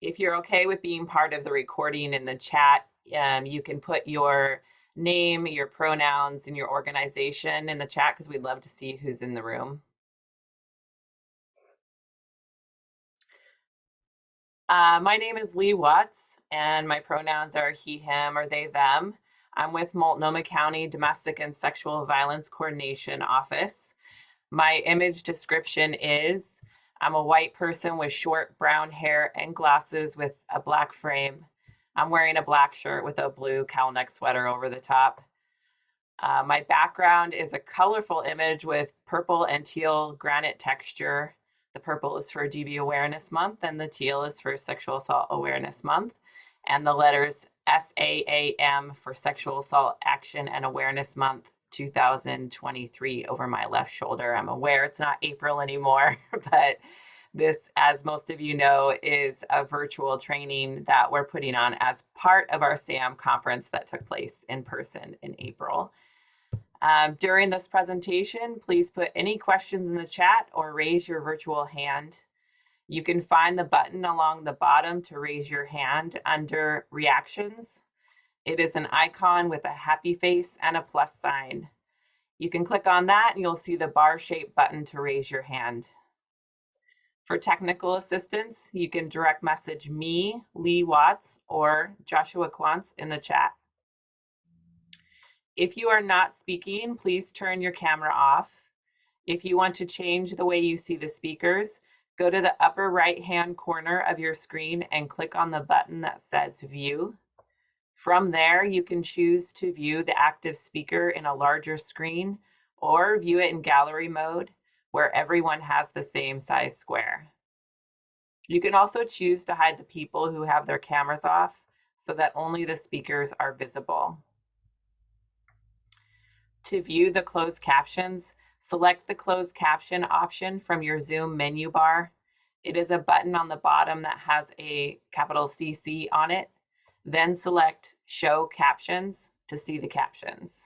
If you're okay with being part of the recording in the chat, you can put your name, your pronouns, and your organization in the chat because we'd love to see who's in the room. My name is Lee Watts, and my pronouns are he, him, or they, them. I'm with Multnomah County Domestic and Sexual Violence Coordination Office. My image description is, I'm a white person with short brown hair and glasses with a black frame. I'm wearing a black shirt with a blue cowl neck sweater over the top. My background is a colorful image with purple and teal granite texture. The purple is for DV Awareness Month, and the teal is for Sexual Assault Awareness Month. And the letters SAAM for Sexual Assault Action and Awareness Month 2023 over my left shoulder. I'm aware it's not April anymore, but this, as most of you know, is a virtual training that we're putting on as part of our SAM conference that took place in person in April. During this presentation, please put any questions in the chat or raise your virtual hand. You can find the button along the bottom to raise your hand under reactions. It is an icon with a happy face and a plus sign. You can click on that and you'll see the bar-shaped button to raise your hand. For technical assistance, you can direct message me, Lee Watts, or Joshua Quantz in the chat. If you are not speaking, please turn your camera off. If you want to change the way you see the speakers, go to the upper right-hand corner of your screen and click on the button that says View. From there, you can choose to view the active speaker in a larger screen or view it in gallery mode where everyone has the same size square. You can also choose to hide the people who have their cameras off so that only the speakers are visible. To view the closed captions, select the closed caption option from your Zoom menu bar. It is a button on the bottom that has a capital CC on it. Then select Show Captions to see the captions.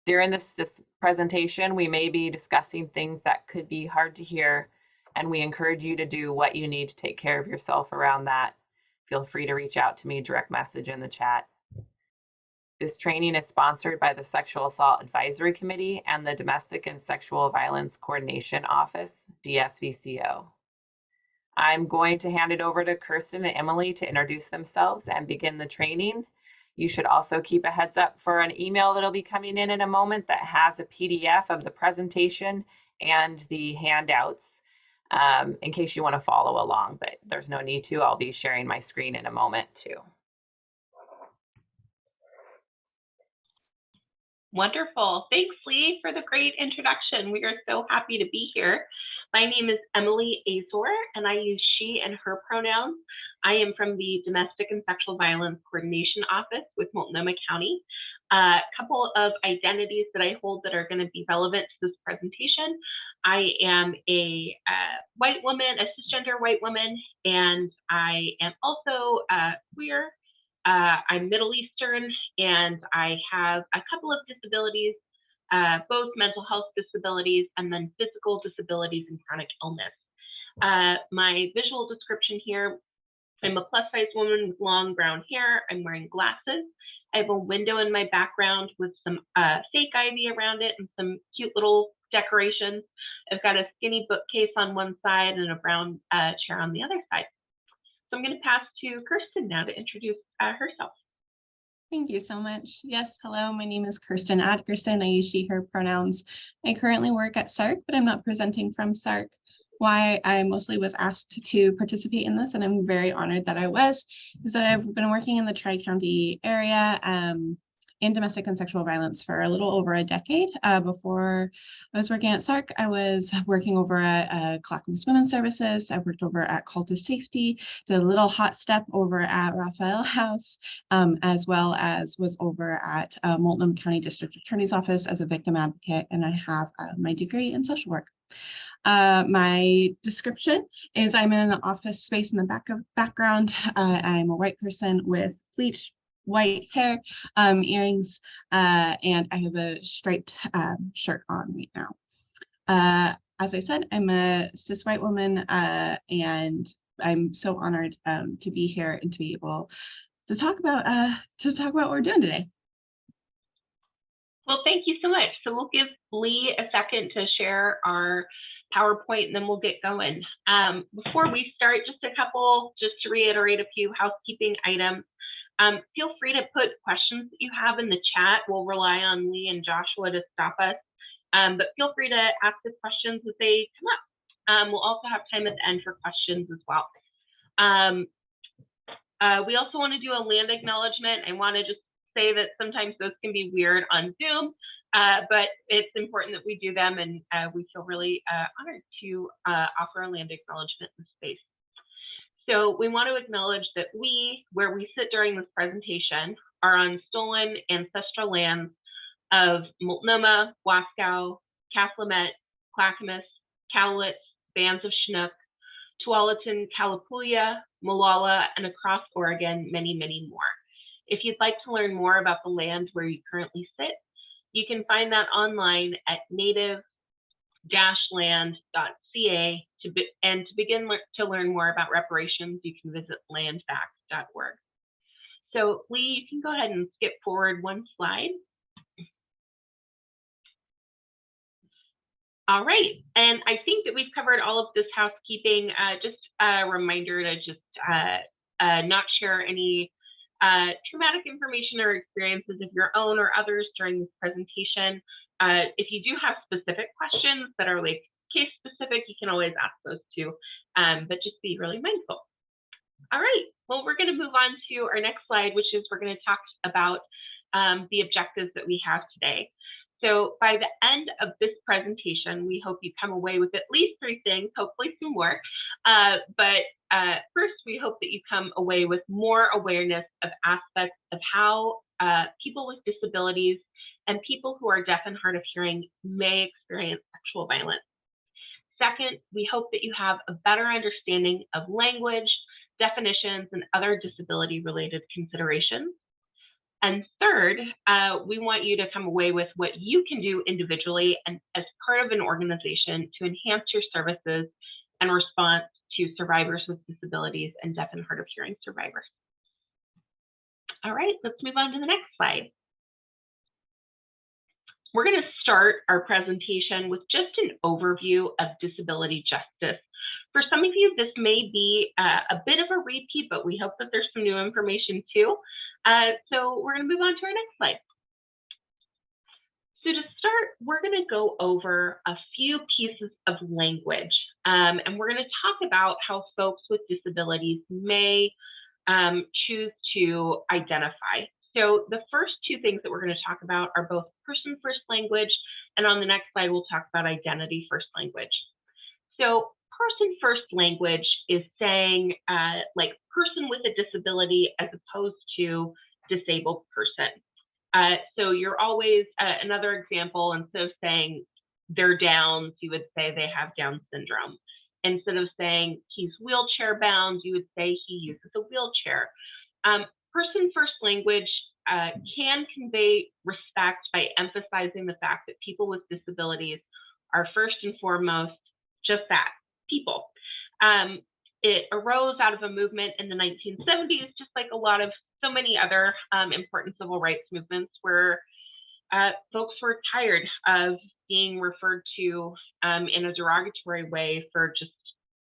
During this presentation, we may be discussing things that could be hard to hear, and we encourage you to do what you need to take care of yourself around that. Feel free to reach out to me, direct message in the chat. This training is sponsored by the Sexual Assault Advisory Committee and the Domestic and Sexual Violence Coordination Office, DSVCO. I'm going to hand it over to Kirsten and Emilie to introduce themselves and begin the training. You should also keep a heads up for an email that'll be coming in a moment that has a PDF of the presentation and the handouts in case you want to follow along, but there's no need to. I'll be sharing my screen in a moment too. Wonderful. Thanks, Lee, for the great introduction. We are so happy to be here. My name is Emilie Azorr, and I use she and her pronouns. I am from the Domestic and Sexual Violence Coordination Office with Multnomah County. A couple of identities that I hold that are going to be relevant to this presentation. I am a white woman, a cisgender white woman, and I am also queer. I'm Middle Eastern, and I have a couple of disabilities, both mental health disabilities and then physical disabilities and chronic illness. My visual description here, I'm a plus size woman with long brown hair. I'm wearing glasses. I have a window in my background with some fake ivy around it and some cute little decorations. I've got a skinny bookcase on one side and a brown chair on the other side. So I'm going to pass to Kirsten now to introduce herself. Thank you so much. Yes, hello, my name is Kirsten Adkerson. I use she, her pronouns. I currently work at SARC, but I'm not presenting from SARC. Why I mostly was asked to participate in this, and I'm very honored that I was, is that I've been working in the Tri-County area in domestic and sexual violence for a little over a decade. Before I was working at SARC, I was working over at Clackamas Women's Services. I worked over at Call to Safety, did a little hot step over at Raphael House, as well as was over at Multnomah County District Attorney's Office as a victim advocate, and I have my degree in social work. My description is I'm in an office space in the background. I'm a white person with bleached white hair, earrings, and I have a striped shirt on right now. as I said, I'm a cis white woman, and I'm so honored to be here and to be able to talk about what we're doing today. Well, thank you so much. So we'll give Lee a second to share our PowerPoint, and then we'll get going. Before we start, just to reiterate a few housekeeping items. Feel free to put questions that you have in the chat. We'll rely on Lee and Joshua to stop us, but feel free to ask us questions as they come up. We'll also have time at the end for questions as well. We also want to do a land acknowledgement. I want to just say that sometimes those can be weird on Zoom, but it's important that we do them, and we feel really honored to offer a land acknowledgement in space. So we want to acknowledge that where we sit during this presentation, are on stolen ancestral lands of Multnomah, Wasco, Cathlamet, Clackamas, Cowlitz, Bands of Chinook, Tualatin, Kalapuya, Molalla, and across Oregon, many, many more. If you'd like to learn more about the land where you currently sit, you can find that online at native-land.ca, and to begin to learn more about reparations, you can visit landback.org. So Lee, you can go ahead and skip forward one slide. All right, and I think that we've covered all of this housekeeping. Just a reminder to just not share any traumatic information or experiences of your own or others during this presentation. If you do have specific questions that are like case specific, you can always ask those too, but just be really mindful. All right, well, we're going to move on to our next slide, which is we're going to talk about the objectives that we have today. So by the end of this presentation, we hope you come away with at least 3 things, hopefully some more. First, we hope that you come away with more awareness of aspects of how people with disabilities and people who are deaf and hard of hearing may experience sexual violence. Second, we hope that you have a better understanding of language, definitions, and other disability-related considerations. And third, we want you to come away with what you can do individually and as part of an organization to enhance your services and response to survivors with disabilities and deaf and hard of hearing survivors. All right, let's move on to the next slide. We're going to start our presentation with just an overview of disability justice. For some of you, this may be a bit of a repeat, but we hope that there's some new information too. So we're going to move on to our next slide. So to start, we're going to go over a few pieces of language, and we're going to talk about how folks with disabilities may choose to identify. So the first 2 things that we're going to talk about are both person-first language, and on the next slide, we'll talk about identity-first language. So person-first language is saying like person with a disability as opposed to disabled person. So you're always, another example, instead of saying they're Downs, you would say they have Down syndrome. Instead of saying he's wheelchair bound, you would say he uses a wheelchair. Person-first language can convey respect by emphasizing the fact that people with disabilities are first and foremost just that, people. It arose out of a movement in the 1970s, just like so many other important civil rights movements, where folks were tired of being referred to in a derogatory way for just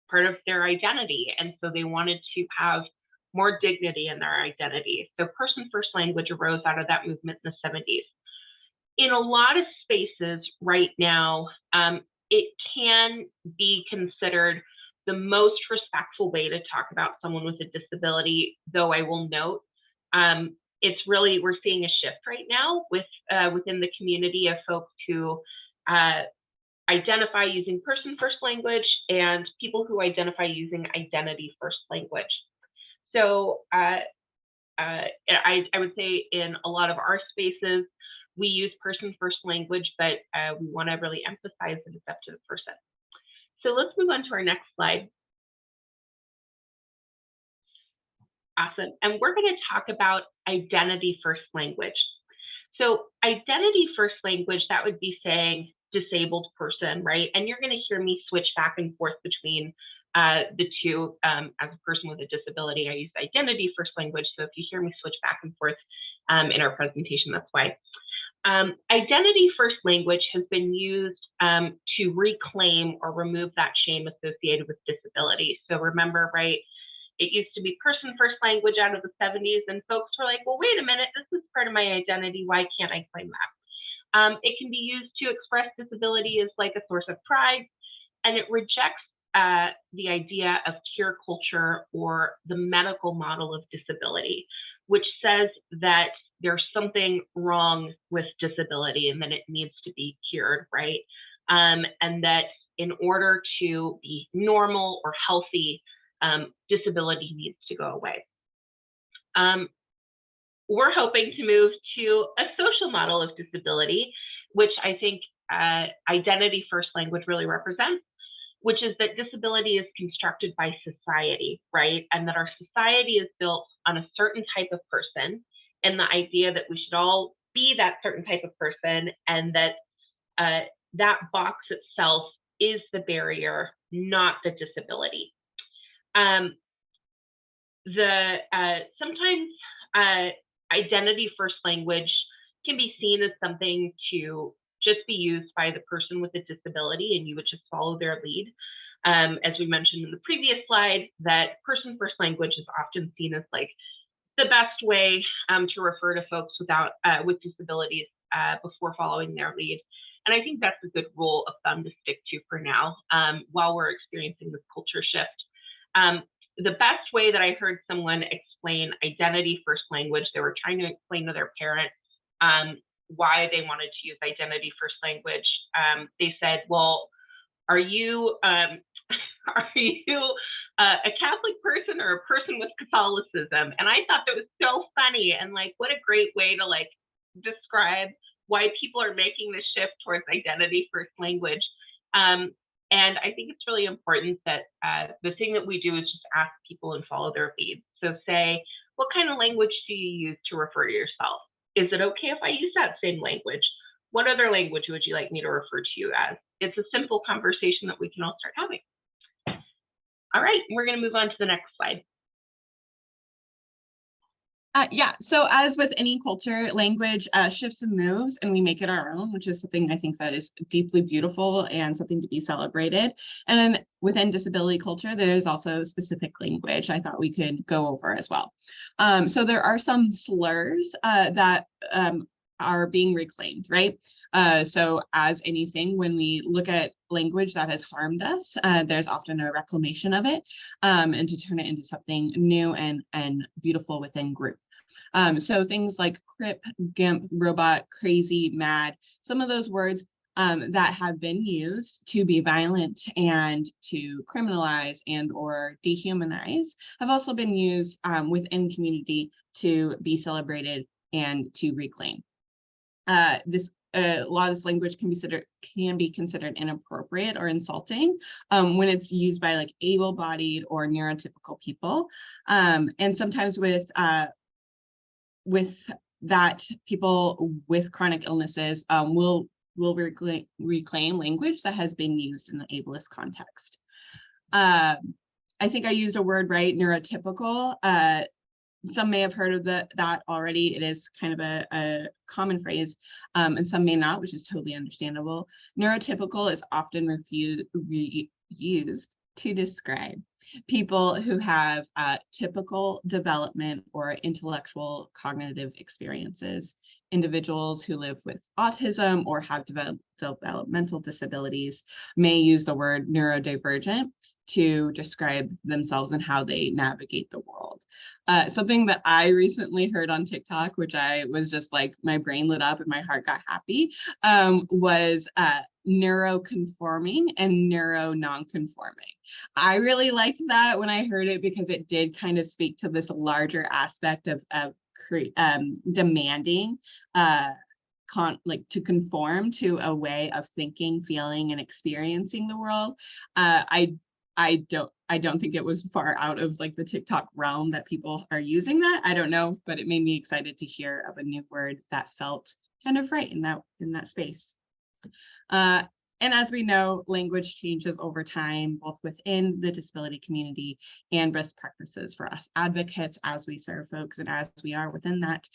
part of their identity. And so they wanted to have more dignity in their identity. So person-first language arose out of that movement in the 70s. In a lot of spaces right now, it can be considered the most respectful way to talk about someone with a disability, though I will note, it's really, we're seeing a shift right now within the community of folks who identify using person-first language and people who identify using identity-first language. So I would say in a lot of our spaces, we use person-first language, but we want to really emphasize that it's up to the person. So let's move on to our next slide. Awesome. And we're going to talk about identity-first language. So identity-first language, that would be saying disabled person, right? And you're going to hear me switch back and forth between the two. As a person with a disability, I use identity first language. So if you hear me switch back and forth in our presentation, that's why. Identity first language has been used to reclaim or remove that shame associated with disability. So remember, right, it used to be person first language out of the 70s, and folks were like, well, wait a minute, this is part of my identity. Why can't I claim that? It can be used to express disability as like a source of pride, and it rejects the idea of cure culture or the medical model of disability, which says that there's something wrong with disability and that it needs to be cured, right? And that in order to be normal or healthy, disability needs to go away. We're hoping to move to a social model of disability, which I think identity first language really represents, which is that disability is constructed by society, right? And that our society is built on a certain type of person, and the idea that we should all be that certain type of person, and that that box itself is the barrier, not the disability. Sometimes identity first language can be seen as something to just be used by the person with a disability, and you would just follow their lead. As we mentioned in the previous slide, that person first language is often seen as like the best way to refer to folks with disabilities before following their lead. And I think that's a good rule of thumb to stick to for now while we're experiencing this culture shift. The best way that I heard someone explain identity first language, they were trying to explain to their parents why they wanted to use identity first language. They said, well, are you a Catholic person or a person with Catholicism? And I thought that was so funny, and like, what a great way to like describe why people are making this shift towards identity first language. And I think it's really important that the thing that we do is just ask people and follow their lead. So say, what kind of language do you use to refer to yourself? Is it okay if I use that same language? What other language would you like me to refer to you as? It's a simple conversation that we can all start having. All right, we're going to move on to the next slide. Yeah, so as with any culture, language shifts and moves, and we make it our own, which is something I think that is deeply beautiful and something to be celebrated. And then within disability culture, there's also specific language I thought we could go over as well. So there are some slurs that are being reclaimed, right? So as anything, when we look at language that has harmed us, there's often a reclamation of it and to turn it into something new and beautiful within group. So things like crip, gimp, robot, crazy, mad, some of those words that have been used to be violent and to criminalize and or dehumanize have also been used within community to be celebrated and to reclaim. A lot of this language can be considered inappropriate or insulting when it's used by like able-bodied or neurotypical people, and sometimes with that, people with chronic illnesses will reclaim language that has been used in the ableist context. I think I used a word right, neurotypical. Some may have heard of that already. It is kind of a common phrase, and some may not, which is totally understandable. Neurotypical is often used to describe people who have typical development or intellectual cognitive experiences. Individuals who live with autism or have developmental disabilities may use the word neurodivergent to describe themselves and how they navigate the world. Something that I recently heard on TikTok, which I was just like, my brain lit up and my heart got happy, was neuroconforming and neuro-non-conforming. I really liked that when I heard it because it did kind of speak to this larger aspect of demanding to conform to a way of thinking, feeling, and experiencing the world. I don't think it was far out of like the TikTok realm that people are using that. I don't know, but it made me excited to hear of a new word that felt kind of right in that space. And as we know, language changes over time, both within the disability community and best practices for us advocates as we serve folks and as we are within that.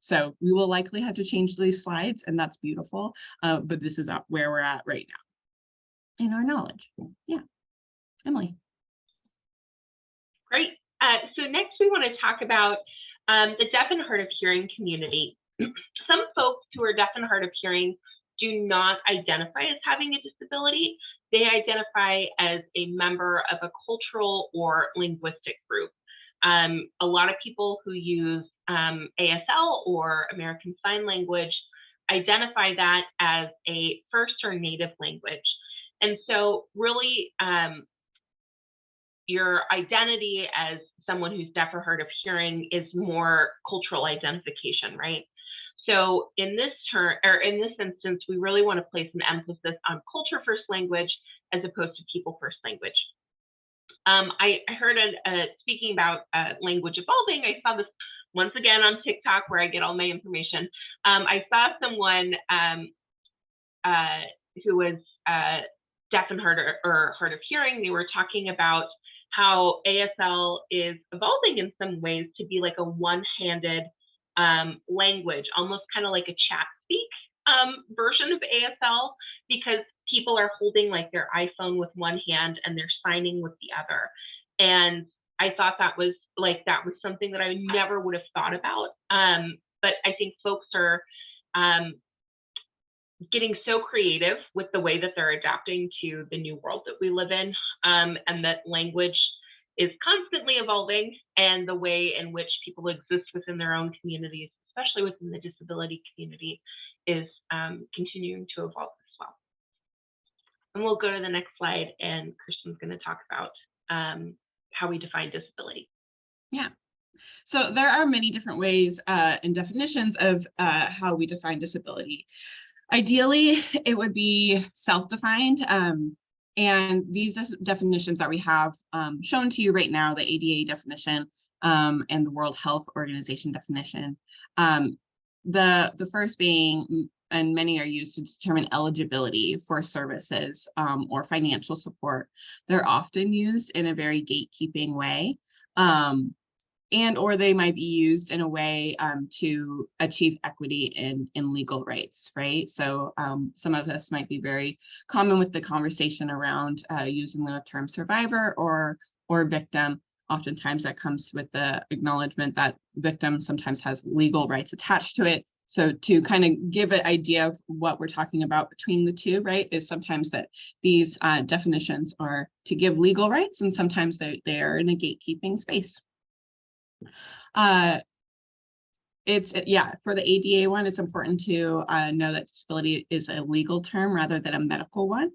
So we will likely have to change these slides, and that's beautiful, but this is where we're at right now in our knowledge. Yeah, Emilie. Great. So next we want to talk about the deaf and hard of hearing community. Some folks who are deaf and hard of hearing do not identify as having a disability. They identify as a member of a cultural or linguistic group. A lot of people who use ASL or American Sign Language identify that as a first or native language. And so really your identity as someone who's deaf or hard of hearing is more cultural identification, right? So in this instance, we really want to place an emphasis on culture first language as opposed to people first language. I heard speaking about language evolving. I saw this once again on TikTok where I get all my information. I saw someone who was deaf and hard of hearing. They were talking about how ASL is evolving in some ways to be like a one-handed language, almost kind of like a chat speak version of ASL, because people are holding like their iPhone with one hand and they're signing with the other. And I thought that was something that I never would have thought about. But I think folks are getting so creative with the way that they're adapting to the new world that we live in, and that language is constantly evolving, and the way in which people exist within their own communities, especially within the disability community, is continuing to evolve as well. And we'll go to the next slide, and Kirsten's going to talk about how we define disability. Yeah. So there are many different ways and definitions of how we define disability. Ideally, it would be self-defined. And these definitions that we have shown to you right now, the ADA definition and the World Health Organization definition. The first being, and many are used to determine eligibility for services or financial support. They're often used in a very gatekeeping way. And or they might be used in a way to achieve equity in legal rights, right? So some of this might be very common with the conversation around using the term survivor or victim. Oftentimes that comes with the acknowledgement that victim sometimes has legal rights attached to it. So to kind of give an idea of what we're talking about between the two, right, is sometimes that these definitions are to give legal rights, and sometimes they are in a gatekeeping space. For the ADA one, it's important to know that disability is a legal term rather than a medical one.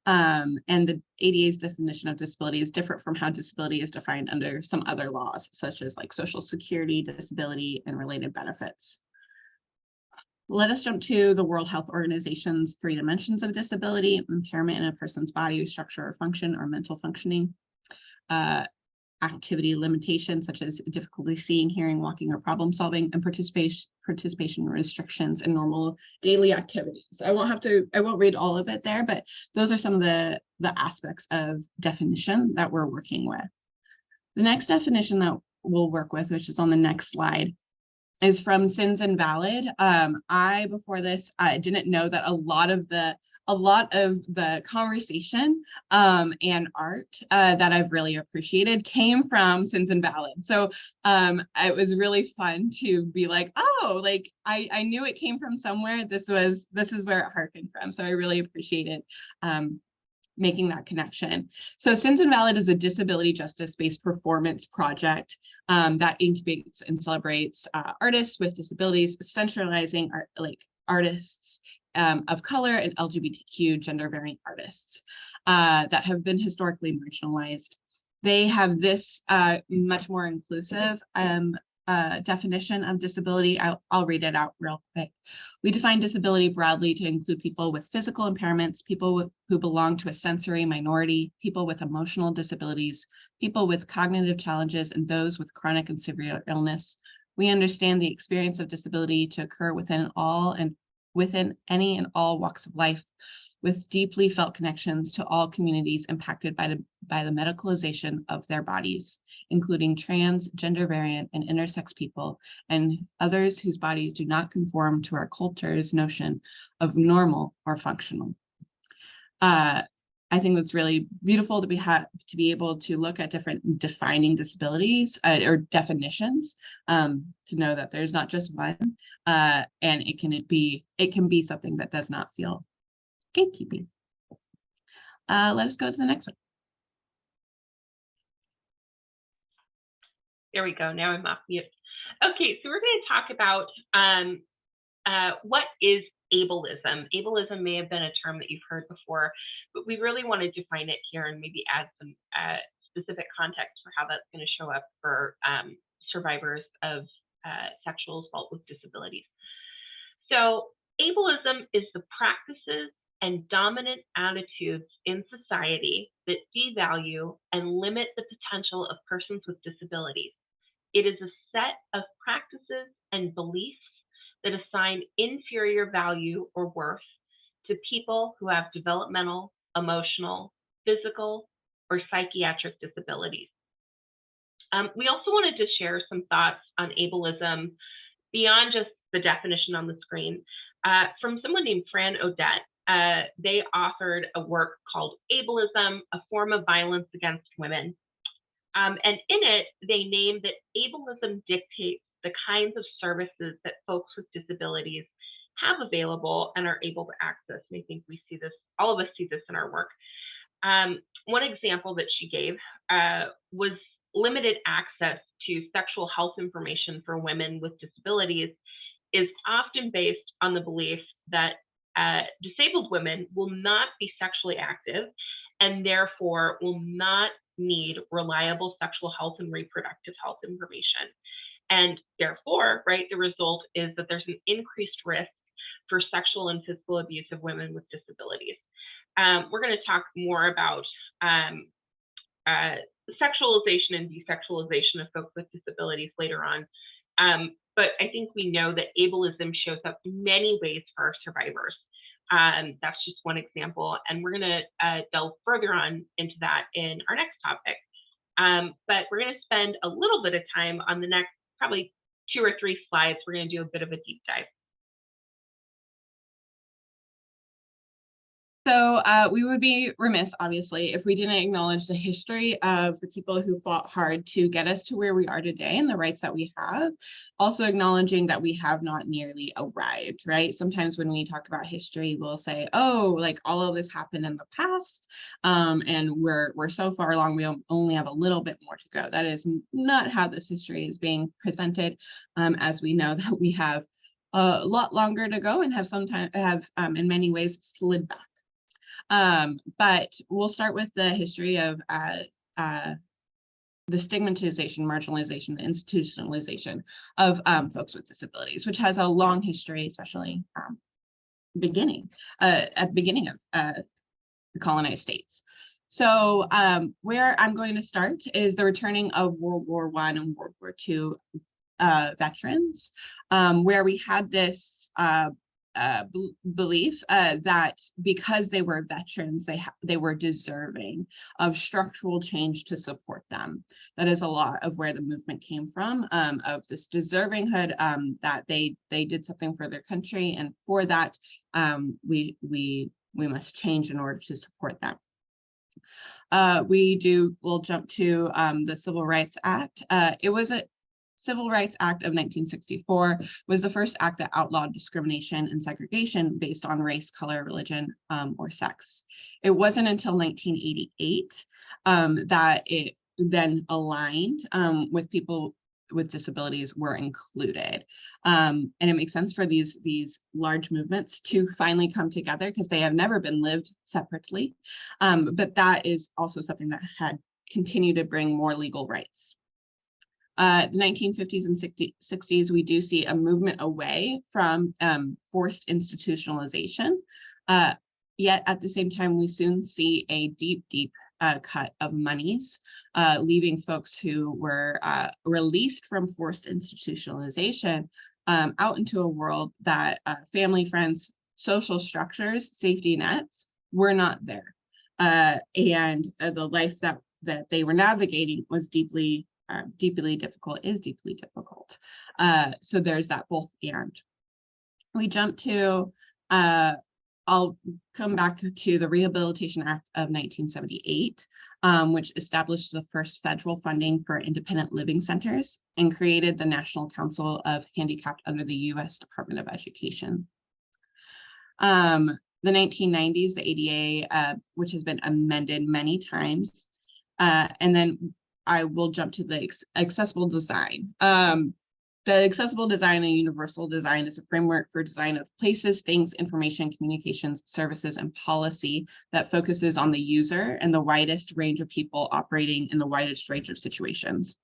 And the ADA's definition of disability is different from how disability is defined under some other laws, such as like Social Security, disability, and related benefits. Let us jump to the World Health Organization's 3 dimensions of disability: impairment in a person's body, structure, or function, or mental functioning. Activity limitations such as difficulty seeing, hearing, walking, or problem solving, and participation restrictions in normal daily activities. I won't read all of it there, but those are some of the aspects of definition that we're working with. The next definition that we'll work with, which is on the next slide, is from Sins Invalid. Before this, I didn't know that a lot of the conversation and art that I've really appreciated came from Sins Invalid. So it was really fun to be like, oh, like I knew it came from somewhere. This is where it harkened from. So I really appreciated making that connection. So Sins Invalid is a disability justice-based performance project that incubates and celebrates artists with disabilities, centralizing artists of color and LGBTQ gender variant artists that have been historically marginalized. They have this much more inclusive definition of disability. I'll read it out real quick. We define disability broadly to include people with physical impairments, people who belong to a sensory minority, people with emotional disabilities, people with cognitive challenges, and those with chronic and severe illness. We understand the experience of disability to occur within all and within any and all walks of life, with deeply felt connections to all communities impacted by the medicalization of their bodies, including trans, gender variant, and intersex people, and others whose bodies do not conform to our culture's notion of normal or functional. I think that's really beautiful to be able to look at different defining disabilities or definitions, to know that there's not just one, and it can be something that does not feel gatekeeping. Let us go to the next one. There we go. Now I'm off mute. Okay, so we're going to talk about what is ableism. Ableism may have been a term that you've heard before, but we really want to define it here and maybe add some specific context for how that's going to show up for survivors of sexual assault with disabilities. So ableism is the practices and dominant attitudes in society that devalue and limit the potential of persons with disabilities. It is a set of practices and beliefs that assign inferior value or worth to people who have developmental, emotional, physical, or psychiatric disabilities. We also wanted to share some thoughts on ableism beyond just the definition on the screen from someone named Fran Odette. They authored a work called Ableism, a Form of Violence Against Women. And in it, they named that ableism dictates the kinds of services that folks with disabilities have available and are able to access. And I think we see this, all of us see this in our work. One example that she gave was limited access to sexual health information for women with disabilities is often based on the belief that disabled women will not be sexually active and therefore will not need reliable sexual health and reproductive health information. And therefore, right, the result is that there's an increased risk for sexual and physical abuse of women with disabilities. We're going to talk more about sexualization and desexualization of folks with disabilities later on. But I think we know that ableism shows up in many ways for our survivors. That's just one example, and we're going to delve further on into that in our next topic. But we're going to spend a little bit of time on the next probably 2 or 3 slides. We're going to do a bit of a deep dive. So we would be remiss, obviously, if we didn't acknowledge the history of the people who fought hard to get us to where we are today and the rights that we have. Also acknowledging that we have not nearly arrived, right? Sometimes when we talk about history, we'll say, oh, like all of this happened in the past, and we're so far along, we only have a little bit more to go. That is not how this history is being presented, as we know that we have a lot longer to go and have in many ways slid back. But we'll start with the history of the stigmatization, marginalization, institutionalization of folks with disabilities, which has a long history, especially at the beginning of the colonized states. So where I'm going to start is the returning of World War I and World War II veterans, where we had this belief that because they were veterans, they were deserving of structural change to support them. That is a lot of where the movement came from, of this deservinghood, that they did something for their country, and for that we must change in order to support them. We'll jump to the Civil Rights Act. It was a Civil Rights Act of 1964 was the first act that outlawed discrimination and segregation based on race, color, religion, or sex. It wasn't until 1988 that it then aligned with people with disabilities were included. And it makes sense for these large movements to finally come together because they have never been lived separately. But that is also something that had continued to bring more legal rights. The 1950s and 60s, we do see a movement away from forced institutionalization. Yet at the same time, we soon see a deep cut of monies, leaving folks who were released from forced institutionalization out into a world that family, friends, social structures, safety nets were not there. And the life that they were navigating was deeply difficult, is deeply difficult. So there's that both and. We jump to, I'll come back to the Rehabilitation Act of 1978, which established the first federal funding for independent living centers and created the National Council of Handicapped under the U.S. Department of Education. The 1990s, the ADA, which has been amended many times. And then I will jump to the accessible design. The accessible design and universal design is a framework for design of places, things, information, communications, services, and policy that focuses on the user and the widest range of people operating in the widest range of situations.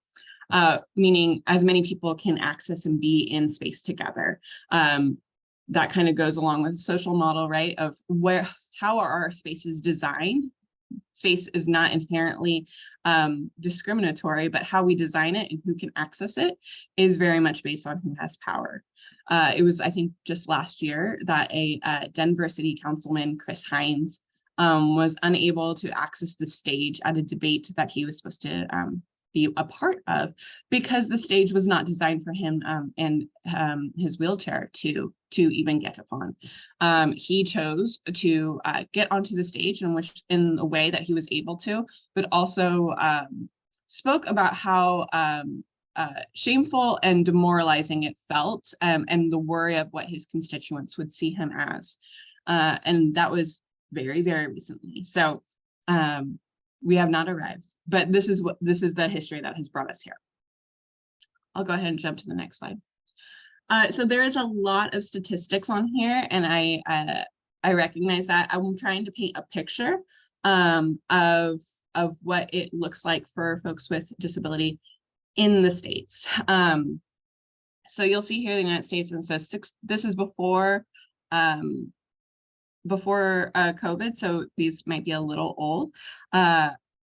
Meaning as many people can access and be in space together. That kind of goes along with the social model, right? Of how are our spaces designed? Space is not inherently discriminatory, but how we design it and who can access it is very much based on who has power. It was, I think, just last year that a Denver City Councilman, Chris Hines, was unable to access the stage at a debate that he was supposed to be a part of because the stage was not designed for him and his wheelchair to even get upon. He chose to get onto the stage in a way that he was able to, but also spoke about how shameful and demoralizing it felt and the worry of what his constituents would see him as. And that was very, very recently. So we have not arrived, but this is the history that has brought us here. I'll go ahead and jump to the next slide. So there is a lot of statistics on here, and I recognize that. I'm trying to paint a picture of what it looks like for folks with disability in the States. So you'll see here in the United States, and it says this is before COVID, so these might be a little old.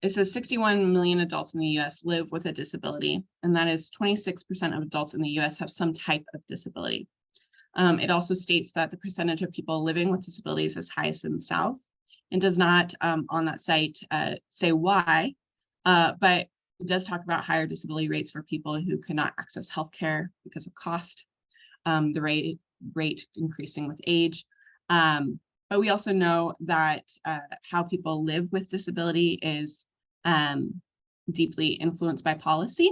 It says 61 million adults in the US live with a disability, and that is 26% of adults in the US have some type of disability. It also states that the percentage of people living with disabilities is highest in the South, and does not on that site say why, but it does talk about higher disability rates for people who could not access healthcare because of cost, the rate increasing with age. But we also know that how people live with disability is deeply influenced by policy,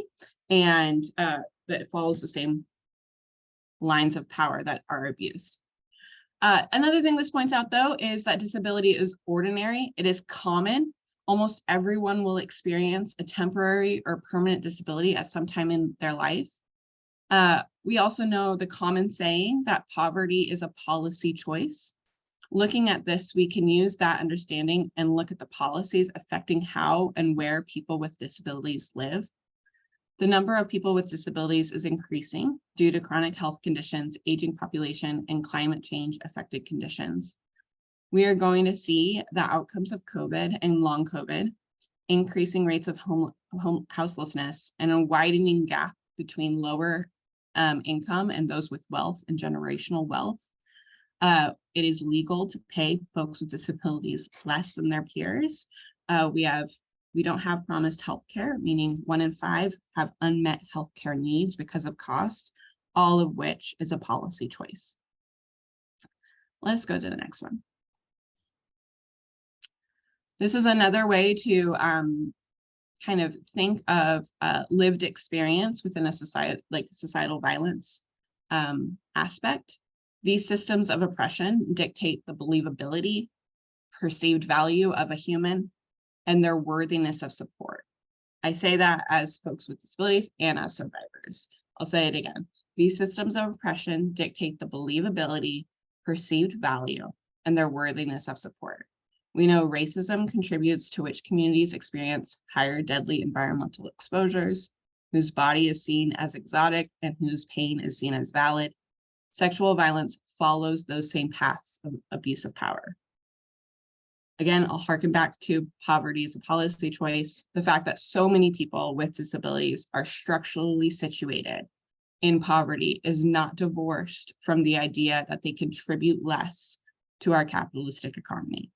and that it follows the same lines of power that are abused. Another thing this points out, though, is that disability is ordinary. It is common. Almost everyone will experience a temporary or permanent disability at some time in their life. We also know the common saying that poverty is a policy choice. Looking at this, we can use that understanding and look at the policies affecting how and where people with disabilities live. The number of people with disabilities is increasing due to chronic health conditions, aging population, and climate change affected conditions. We are going to see the outcomes of COVID and long COVID, increasing rates of houselessness, and a widening gap between lower income and those with wealth and generational wealth. It is legal to pay folks with disabilities less than their peers. We don't have promised health care, meaning 1 in 5 have unmet health care needs because of cost, all of which is a policy choice. Let's go to the next one. This is another way to kind of think of lived experience within a societal violence aspect. These systems of oppression dictate the believability, perceived value of a human, and their worthiness of support. I say that as folks with disabilities and as survivors. I'll say it again. These systems of oppression dictate the believability, perceived value, and their worthiness of support. We know racism contributes to which communities experience higher deadly environmental exposures, whose body is seen as exotic and whose pain is seen as valid. Sexual violence follows those same paths of abuse of power. Again, I'll harken back to poverty as a policy choice, the fact that so many people with disabilities are structurally situated in poverty is not divorced from the idea that they contribute less to our capitalistic economy.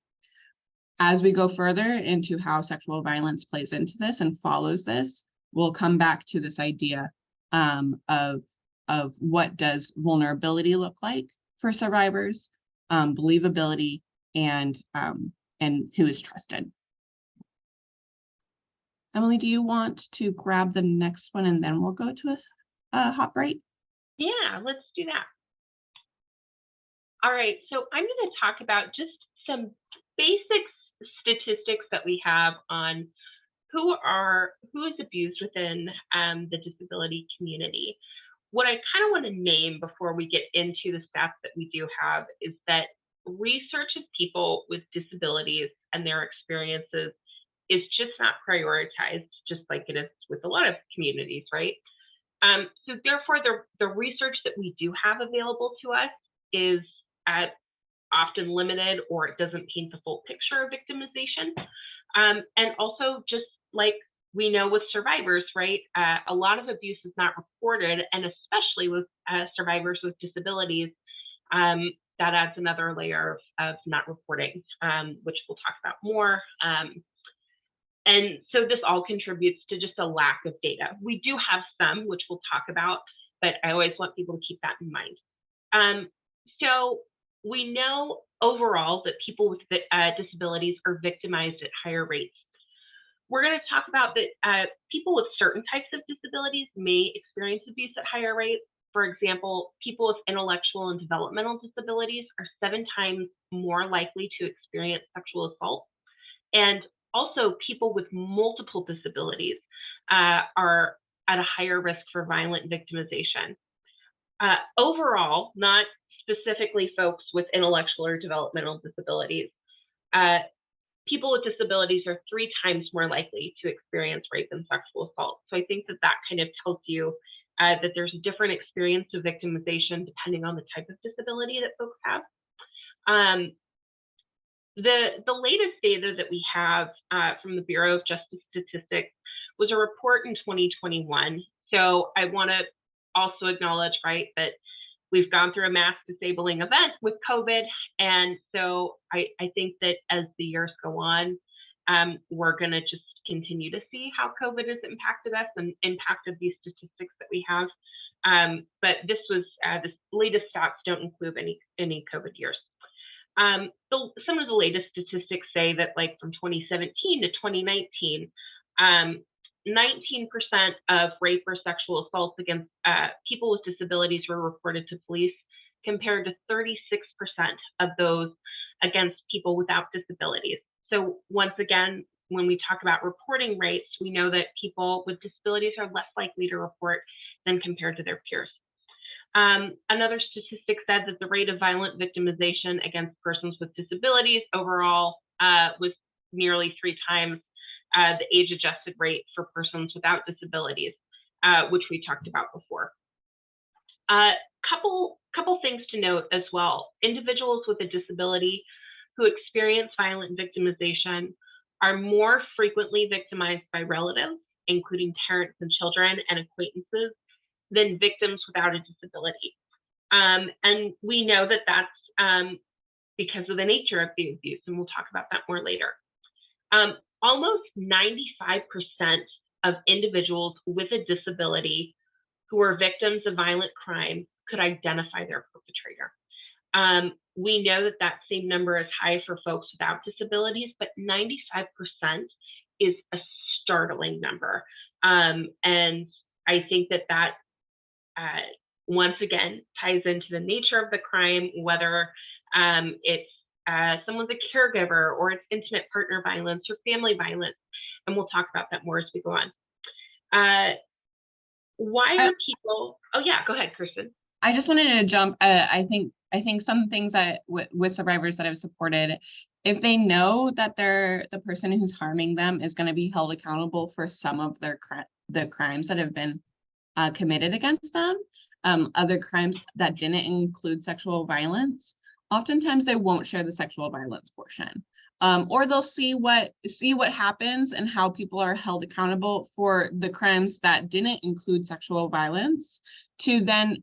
As we go further into how sexual violence plays into this and follows this, we'll come back to this idea of what does vulnerability look like for survivors, believability, and who is trusted. Emilie, do you want to grab the next one and then we'll go to a hot break? Yeah, let's do that. All right, so I'm going to talk about just some basic statistics that we have on who is abused within the disability community. What I kind of want to name before we get into the stats that we do have is that research of people with disabilities and their experiences is just not prioritized, just like it is with a lot of communities, right? So therefore, the research that we do have available to us is often limited, or it doesn't paint the full picture of victimization. And also, just like we know with survivors, right? A lot of abuse is not reported, and especially with survivors with disabilities, that adds another layer of not reporting, which we'll talk about more. And so this all contributes to just a lack of data. We do have some, which we'll talk about, but I always want people to keep that in mind. So we know overall that people with disabilities are victimized at higher rates. We're going to talk about that people with certain types of disabilities may experience abuse at higher rates. For example, people with intellectual and developmental disabilities are 7 times more likely to experience sexual assault. And also, people with multiple disabilities are at a higher risk for violent victimization. Overall, not specifically folks with intellectual or developmental disabilities, people with disabilities are 3 times more likely to experience rape and sexual assault. So I think that kind of tells you that there's a different experience of victimization depending on the type of disability that folks have. The latest data that we have from the Bureau of Justice Statistics was a report in 2021. So I want to also acknowledge, right, that we've gone through a mass disabling event with COVID. And so I think that as the years go on, we're going to just continue to see how COVID has impacted us and impacted these statistics that we have. But this latest stats don't include any COVID years. Some of the latest statistics say that, like, from 2017 to 2019, 19% of rape or sexual assaults against people with disabilities were reported to police, compared to 36% of those against people without disabilities. So once again, when we talk about reporting rates, we know that people with disabilities are less likely to report than compared to their peers. Another statistic said that the rate of violent victimization against persons with disabilities overall was nearly 3 times the age-adjusted rate for persons without disabilities, which we talked about before. Couple things to note as well. Individuals with a disability who experience violent victimization are more frequently victimized by relatives, including parents and children and acquaintances, than victims without a disability. And we know that that's because of the nature of the abuse, and we'll talk about that more later. Almost 95% of individuals with a disability who are victims of violent crime could identify their perpetrator. We know that that same number is high for folks without disabilities, but 95% is a startling number. And I think that once again ties into the nature of the crime, whether it's someone's a caregiver, or it's intimate partner violence or family violence. And we'll talk about that more as we go on. Why are people, oh yeah, go ahead, Kirsten. I just wanted to jump, I think some things that with survivors that I've supported, if they know that the person who's harming them is going to be held accountable for some of the crimes that have been committed against them, other crimes that didn't include sexual violence, oftentimes they won't share the sexual violence portion. or they'll see what happens and how people are held accountable for the crimes that didn't include sexual violence, to then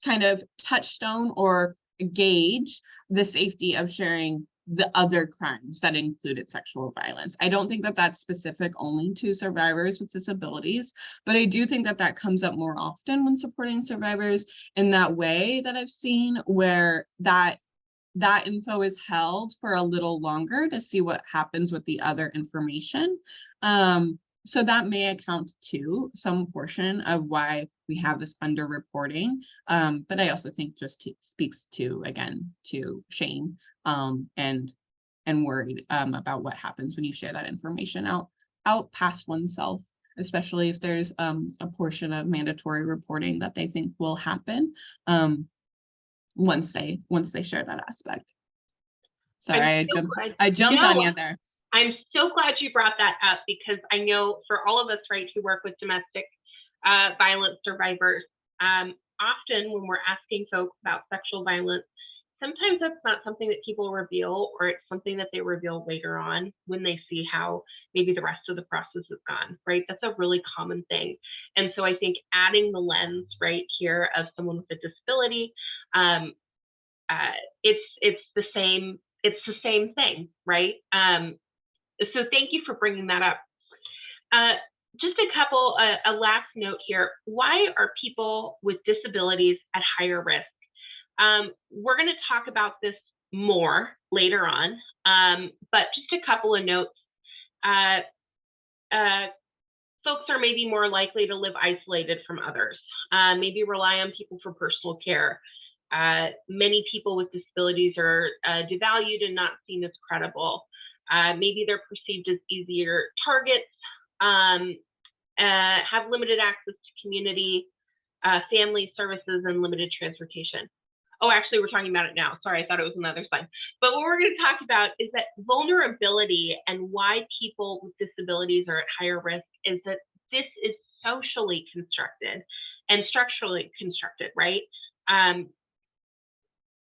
kind of touchstone or gauge the safety of sharing the other crimes that included sexual violence. I don't think that that's specific only to survivors with disabilities, but I do think that that comes up more often when supporting survivors in that way that I've seen, where that info is held for a little longer to see what happens with the other information. So that may account to some portion of why we have this underreporting. But I also think just speaks to, again, to shame and worried about what happens when you share that information out past oneself, especially if there's a portion of mandatory reporting that they think will happen once they share that aspect. Sorry, I jumped on you there. I'm so glad you brought that up, because I know for all of us, right, who work with domestic violence survivors, often when we're asking folks about sexual violence, sometimes that's not something that people reveal, or it's something that they reveal later on when they see how maybe the rest of the process has gone, right? That's a really common thing. And so I think adding the lens right here of someone with a disability, it's the same thing, right? So thank you for bringing that up. Just a last note here. Why are people with disabilities at higher risk? We're going to talk about this more later on, but just a couple of notes. Folks are maybe more likely to live isolated from others, maybe rely on people for personal care. Many people with disabilities are devalued and not seen as credible. Maybe they're perceived as easier targets, have limited access to community, family services, and limited transportation. Oh, actually, we're talking about it now. Sorry, I thought it was another slide. But what we're going to talk about is that vulnerability, and why people with disabilities are at higher risk is that this is socially constructed and structurally constructed, right?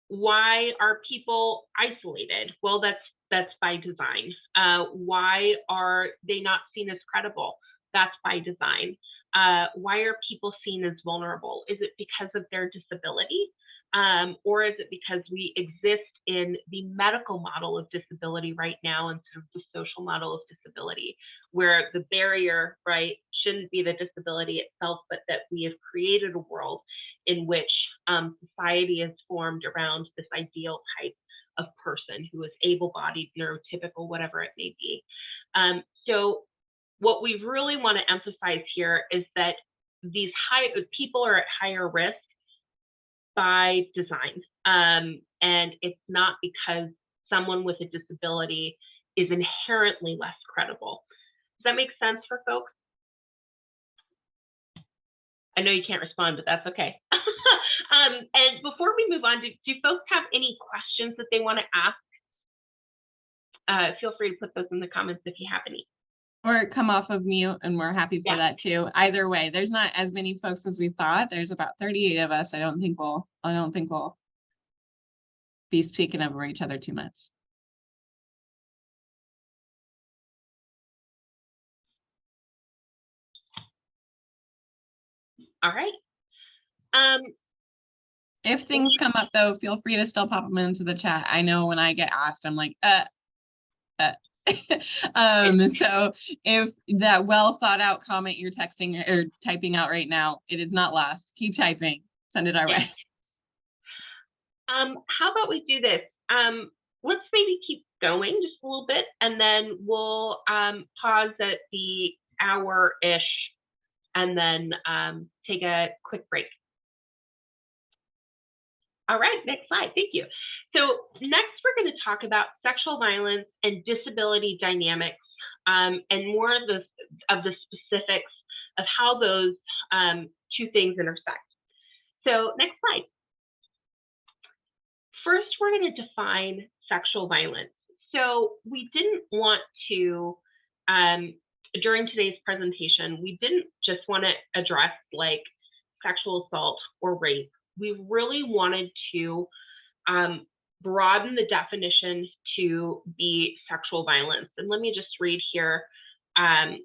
Why are people isolated? Well, that's by design. Why are they not seen as credible? That's by design. Why are people seen as vulnerable? Is it because of their disability? Or is it because we exist in the medical model of disability right now instead of the social model of disability, where the barrier, right, shouldn't be the disability itself, but that we have created a world in which society is formed around this ideal type of person who is able-bodied, neurotypical, whatever it may be. So what we really want to emphasize here is that these people are at higher risk by design. And it's not because someone with a disability is inherently less credible. Does that make sense for folks? I know you can't respond, but that's okay. And before we move on, do folks have any questions that they want to ask? Feel free to put those in the comments if you have any. Or come off of mute, and we're happy for that too. Either way, there's not as many folks as we thought. There's about 38 of us. I don't think we'll be speaking over each other too much. All right. If things come up though, feel free to still pop them into the chat. I know when I get asked, I'm like, so if that well thought out comment you're texting or typing out right now, it is not lost. Keep typing, send it our way. How about we do this? Let's maybe keep going just a little bit, and then we'll pause at the hour-ish, and then take a quick break. All right, next slide, thank you. So next we're going to talk about sexual violence and disability dynamics, and more of the specifics of how those two things intersect. So next slide. First, we're going to define sexual violence. So we didn't want to, during today's presentation, we didn't just want to address like sexual assault or rape. We really wanted to broaden the definition to be sexual violence. And let me just read here. And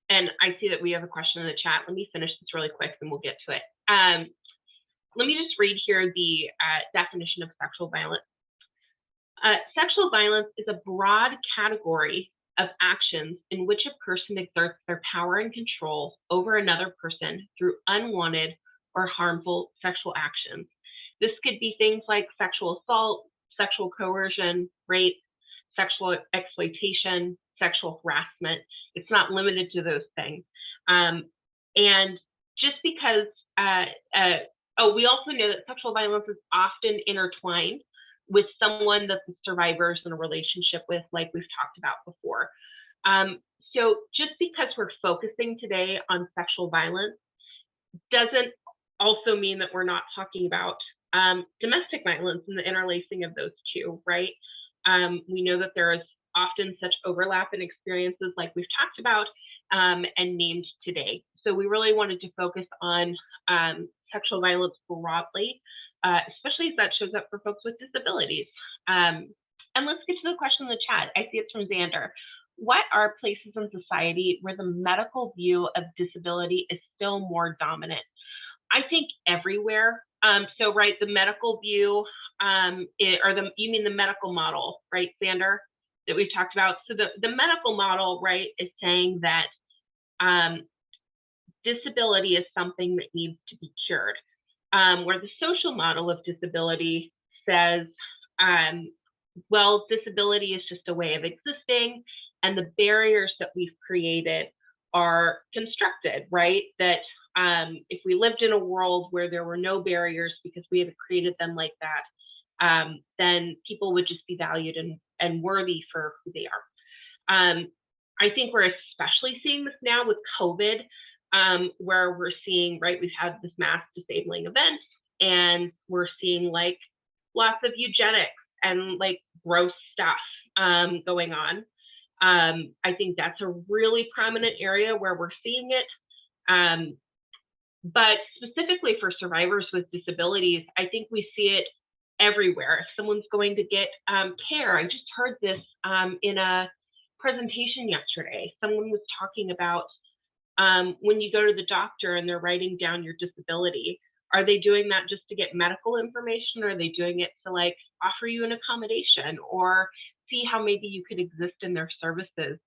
I see that we have a question in the chat. Let me finish this really quick and we'll get to it. Let me just read here the definition of sexual violence. Sexual violence is a broad category of actions in which a person exerts their power and control over another person through unwanted or harmful sexual actions. This could be things like sexual assault, sexual coercion, rape, sexual exploitation, sexual harassment. It's not limited to those things. And just because, we also know that sexual violence is often intertwined with someone that the survivor is in a relationship with, like we've talked about before. So just because we're focusing today on sexual violence doesn't also mean that we're not talking about domestic violence and the interlacing of those two, right? We know that there is often such overlap in experiences like we've talked about and named today. So we really wanted to focus on sexual violence broadly, especially as that shows up for folks with disabilities. And let's get to the question in the chat. I see it's from Xander. What are places in society where the medical view of disability is still more dominant? I think everywhere. So, right, the medical view, you mean the medical model, right, Xander, that we've talked about? So the medical model, right, is saying that disability is something that needs to be cured, where the social model of disability says, well, disability is just a way of existing, and the barriers that we've created are constructed, right? That if we lived in a world where there were no barriers because we had created them like that, then people would just be valued and worthy for who they are. I think we're especially seeing this now with COVID, where we're seeing, right, we've had this mass disabling event, and we're seeing like lots of eugenics and like gross stuff going on. I think that's a really prominent area where we're seeing it. But specifically for survivors with disabilities, I think we see it everywhere. If someone's going to get care, I just heard this in a presentation yesterday. Someone was talking about when you go to the doctor and they're writing down your disability, are they doing that just to get medical information, or are they doing it to like offer you an accommodation or see how maybe you could exist in their services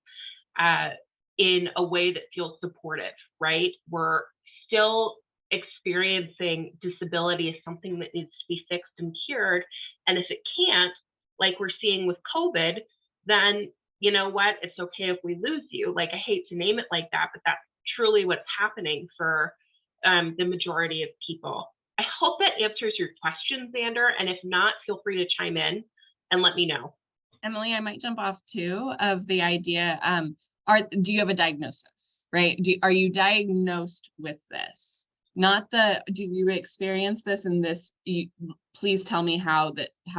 in a way that feels supportive, right? We're still experiencing disability as something that needs to be fixed and cured. And if it can't, like we're seeing with COVID, then you know what? It's okay if we lose you. Like, I hate to name it like that, but that's truly what's happening for the majority of people. I hope that answers your question, Xander. And if not, feel free to chime in and let me know. Emilie, I might jump off too of the idea. Do you have a diagnosis, right? Are you diagnosed with this? Not do you experience this and this? Please tell me how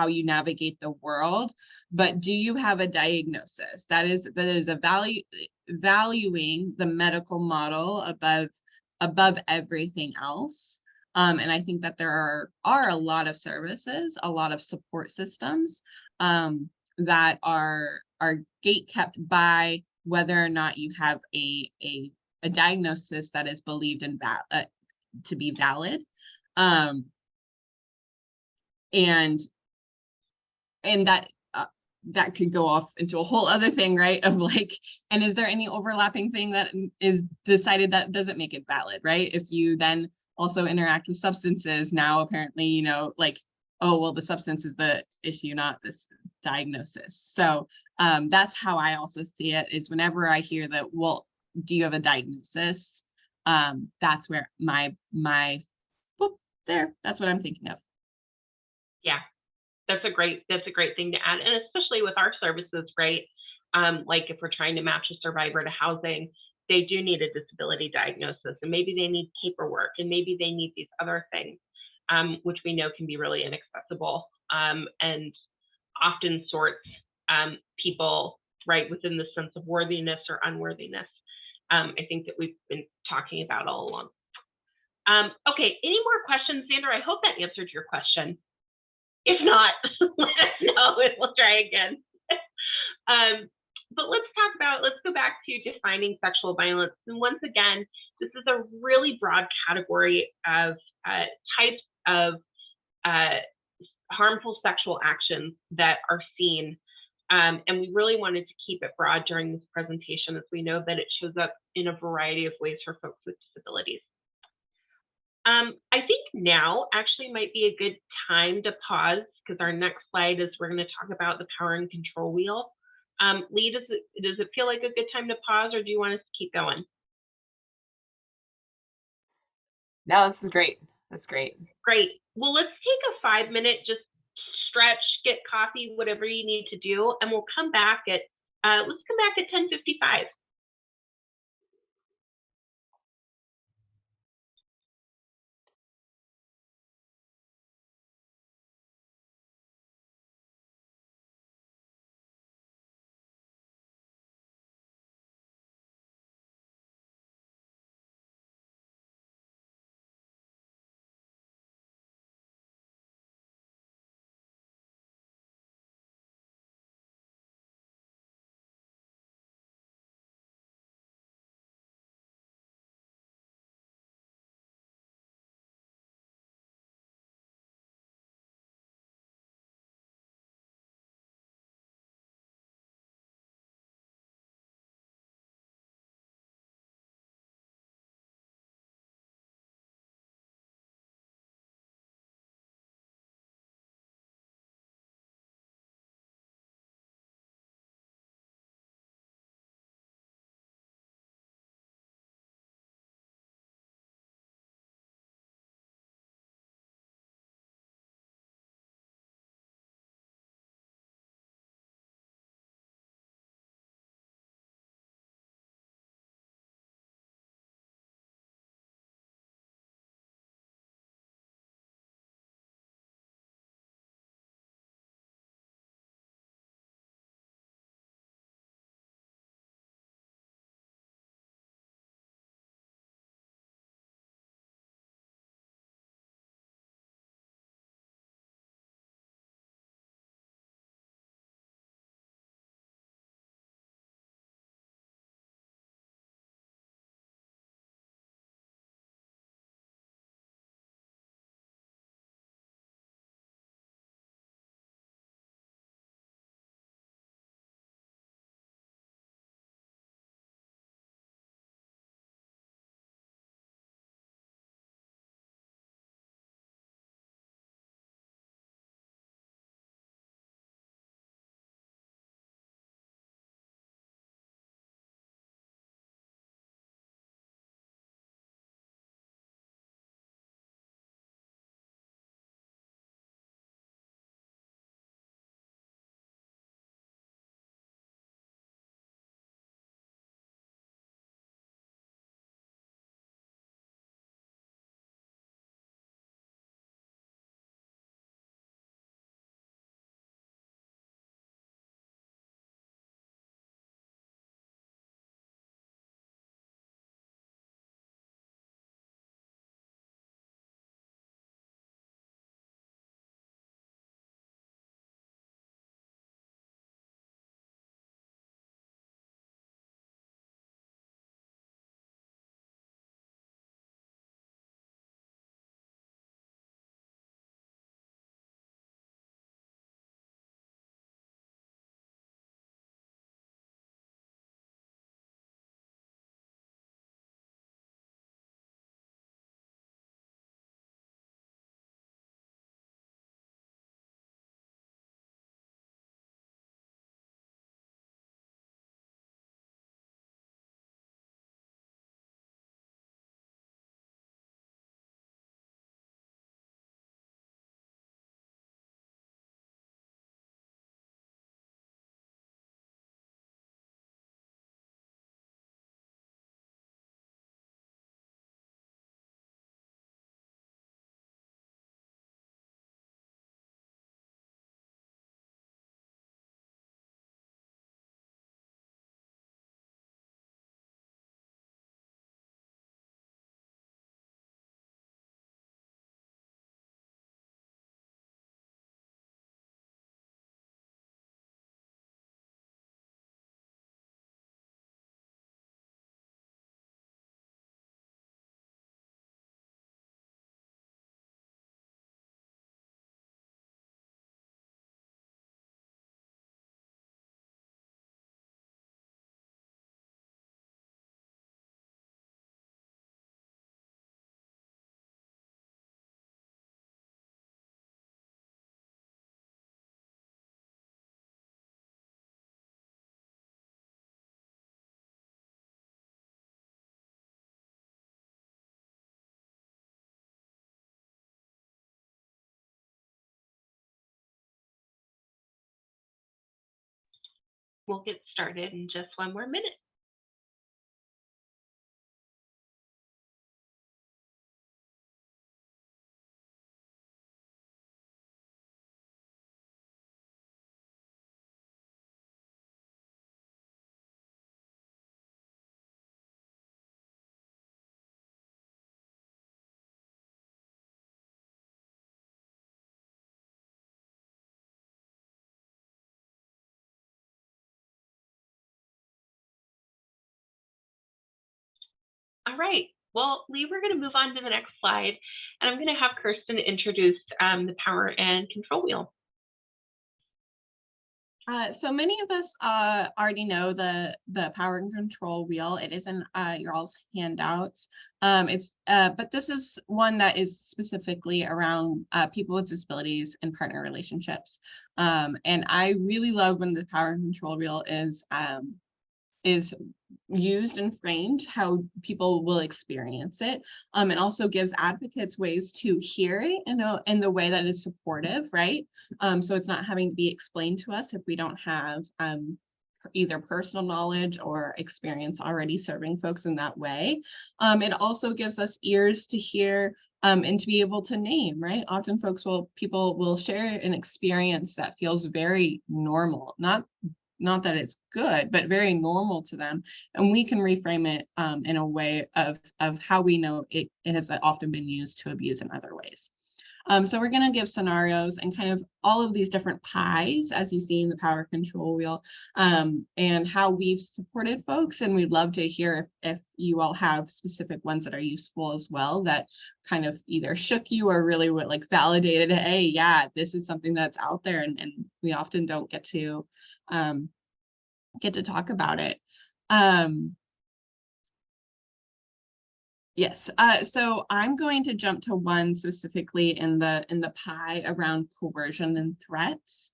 you navigate the world. But do you have a diagnosis? That is a valuing the medical model above everything else. And I think that there are a lot of services, a lot of support systems that are gate kept by whether or not you have a diagnosis that is believed in to be valid, and that could go off into a whole other thing, right? Of like, and is there any overlapping thing that is decided that doesn't make it valid, right? If you then also interact with substances, now apparently, you know, like, oh, well, the substance is the issue, not this diagnosis. So that's how I also see it, is whenever I hear that, well, do you have a diagnosis? That's where my that's what I'm thinking of. Yeah, that's a great thing to add. And especially with our services, right? Like if we're trying to match a survivor to housing, they do need a disability diagnosis, and maybe they need paperwork, and maybe they need these other things, which we know can be really inaccessible, and often sorts people right within the sense of worthiness or unworthiness. I think that we've been talking about all along. Okay, any more questions, Xander? I hope that answered your question. If not, let us know and we'll try again. But let's go back to defining sexual violence. And once again, this is a really broad category of types of harmful sexual actions that are seen. And we really wanted to keep it broad during this presentation, as we know that it shows up in a variety of ways for folks with disabilities. I think now actually might be a good time to pause, because our next slide is we're going to talk about the power and control wheel. Lee, does it feel like a good time to pause, or do you want us to keep going? No, this is great. That's great. Great. Well, let's take a 5-minute, just stretch, get coffee, whatever you need to do, and we'll come back at, let's come back at 10:55. We'll get started in just one more minute. All right. Well, Lee, we're going to move on to the next slide, and I'm going to have Kirsten introduce the power and control wheel. So many of us already know the power and control wheel. It is in your all's handouts. But this is one that is specifically around people with disabilities and partner relationships. And I really love when the power and control wheel is used and framed, how people will experience it. It also gives advocates ways to hear it in the way that is supportive, right? So it's not having to be explained to us if we don't have either personal knowledge or experience already serving folks in that way. It also gives us ears to hear and to be able to name, right? Often people will share an experience that feels very normal, not that it's good, but very normal to them. And we can reframe it in a way of how we know it has often been used to abuse in other ways. So we're going to give scenarios and kind of all of these different pies, as you see in the power control wheel, and how we've supported folks. And we'd love to hear if you all have specific ones that are useful as well, that kind of either shook you or really would like validated, hey, yeah, this is something that's out there, and we often don't get to talk about it. Yes, so I'm going to jump to one specifically in the pie around coercion and threats.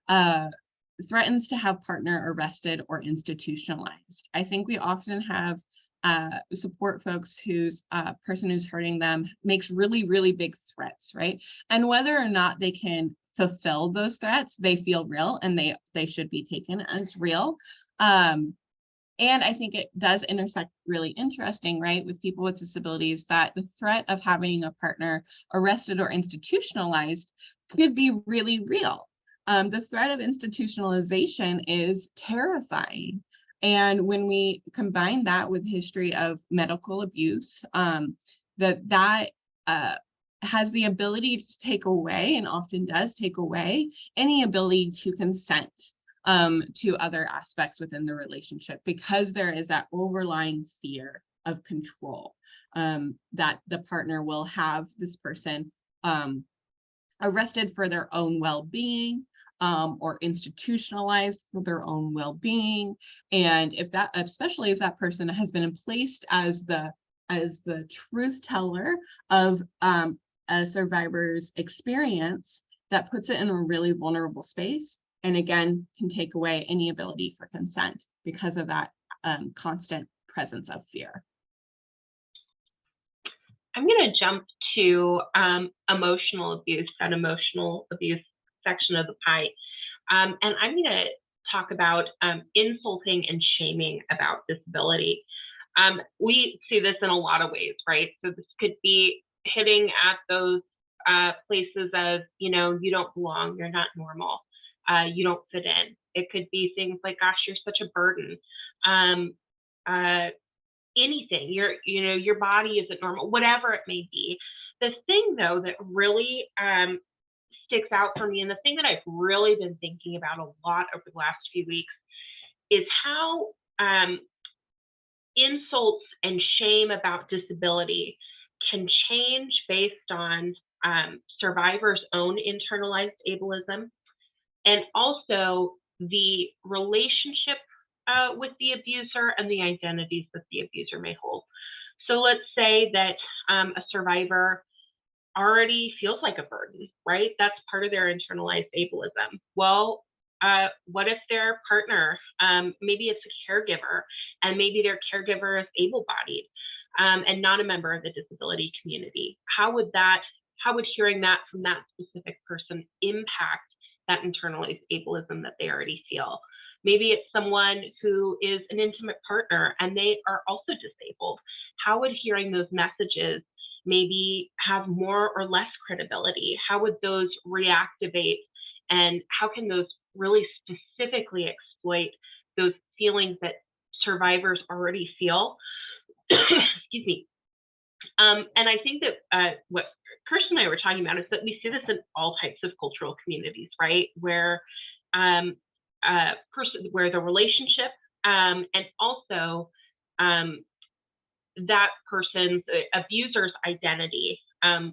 Threatens to have partner arrested or institutionalized. I think we often have support folks whose person who's hurting them makes really, really big threats, right? And whether or not they can fulfill those threats, they feel real and they should be taken as real. And I think it does intersect really interesting, right, with people with disabilities, that the threat of having a partner arrested or institutionalized could be really real. The threat of institutionalization is terrifying. And when we combine that with history of medical abuse, that has the ability to take away, and often does take away, any ability to consent to other aspects within the relationship, because there is that overlying fear of control, that the partner will have this person arrested for their own well-being, or institutionalized for their own well-being. And especially if that person has been placed as the truth teller of a survivor's experience, that puts it in a really vulnerable space, and again can take away any ability for consent because of that constant presence of fear. I'm going to jump to emotional abuse, that emotional abuse section of the pie. And I'm going to talk about insulting and shaming about disability. We see this in a lot of ways, right? So this could be hitting at those places of, you don't belong, you're not normal, you don't fit in. It could be things like, gosh, you're such a burden. Anything, your body isn't normal, whatever it may be. The thing, though, that really sticks out for me, and the thing that I've really been thinking about a lot over the last few weeks, is how insults and shame about disability can change based on survivors' own internalized ableism, and also the relationship with the abuser and the identities that the abuser may hold. So let's say that a survivor already feels like a burden, right? That's part of their internalized ableism. Well, what if their partner, maybe it's a caregiver, and maybe their caregiver is able-bodied and not a member of the disability community? How would hearing that from that specific person impact that internalized ableism that they already feel? Maybe it's someone who is an intimate partner and they are also disabled. How would hearing those messages maybe have more or less credibility? How would those reactivate? And how can those really specifically exploit those feelings that survivors already feel? Excuse me. And I think that what Kirsten and I were talking about is that we see this in all types of cultural communities, right? Where where the relationship and also that person's abuser's identity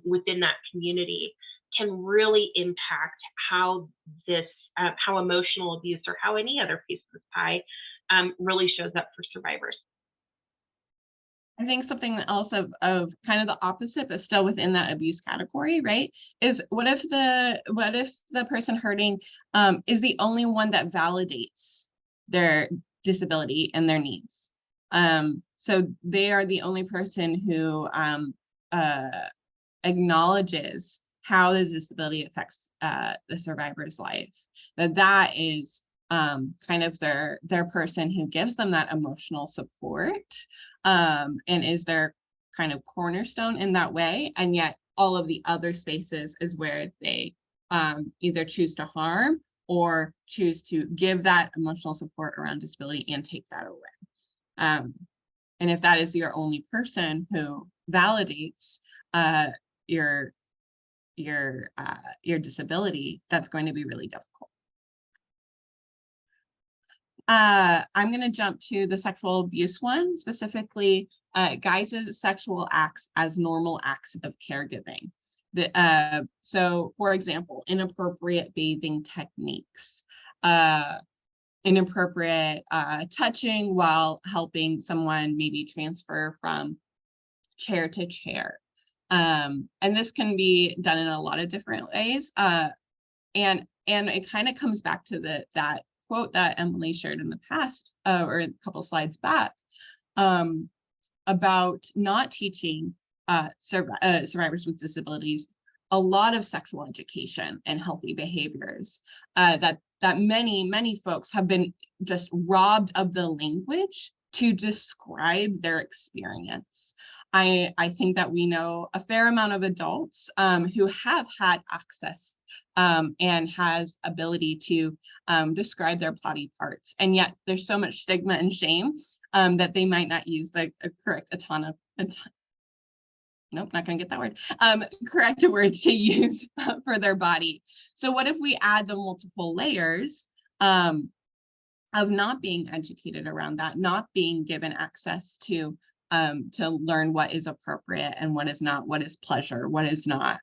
within that community can really impact how this, how emotional abuse or how any other piece of the pie really shows up for survivors. I think something else of kind of the opposite, but still within that abuse category, right? Is what if the person hurting is the only one that validates their disability and their needs? So they are the only person who acknowledges how the disability affects the survivor's life. That is kind of their person who gives them that emotional support and is their kind of cornerstone in that way. And yet all of the other spaces is where they either choose to harm or choose to give that emotional support around disability and take that away. And if that is your only person who validates your disability, that's going to be really difficult. I'm going to jump to the sexual abuse one, specifically guises sexual acts as normal acts of caregiving. So, for example, inappropriate bathing techniques, inappropriate touching while helping someone maybe transfer from chair to chair. And this can be done in a lot of different ways. And it kind of comes back to that quote that Emilie shared in the past, or a couple slides back, about not teaching survivors with disabilities a lot of sexual education and healthy behaviors, that many folks have been just robbed of the language to describe their experience. I think that we know a fair amount of adults who have had access and has ability to describe their body parts, and yet there's so much stigma and shame that they might not use the correct nope, not gonna get that word, correct word to use for their body. So what if we add the multiple layers of not being educated around that, not being given access to learn what is appropriate and what is not, what is pleasure, what is not,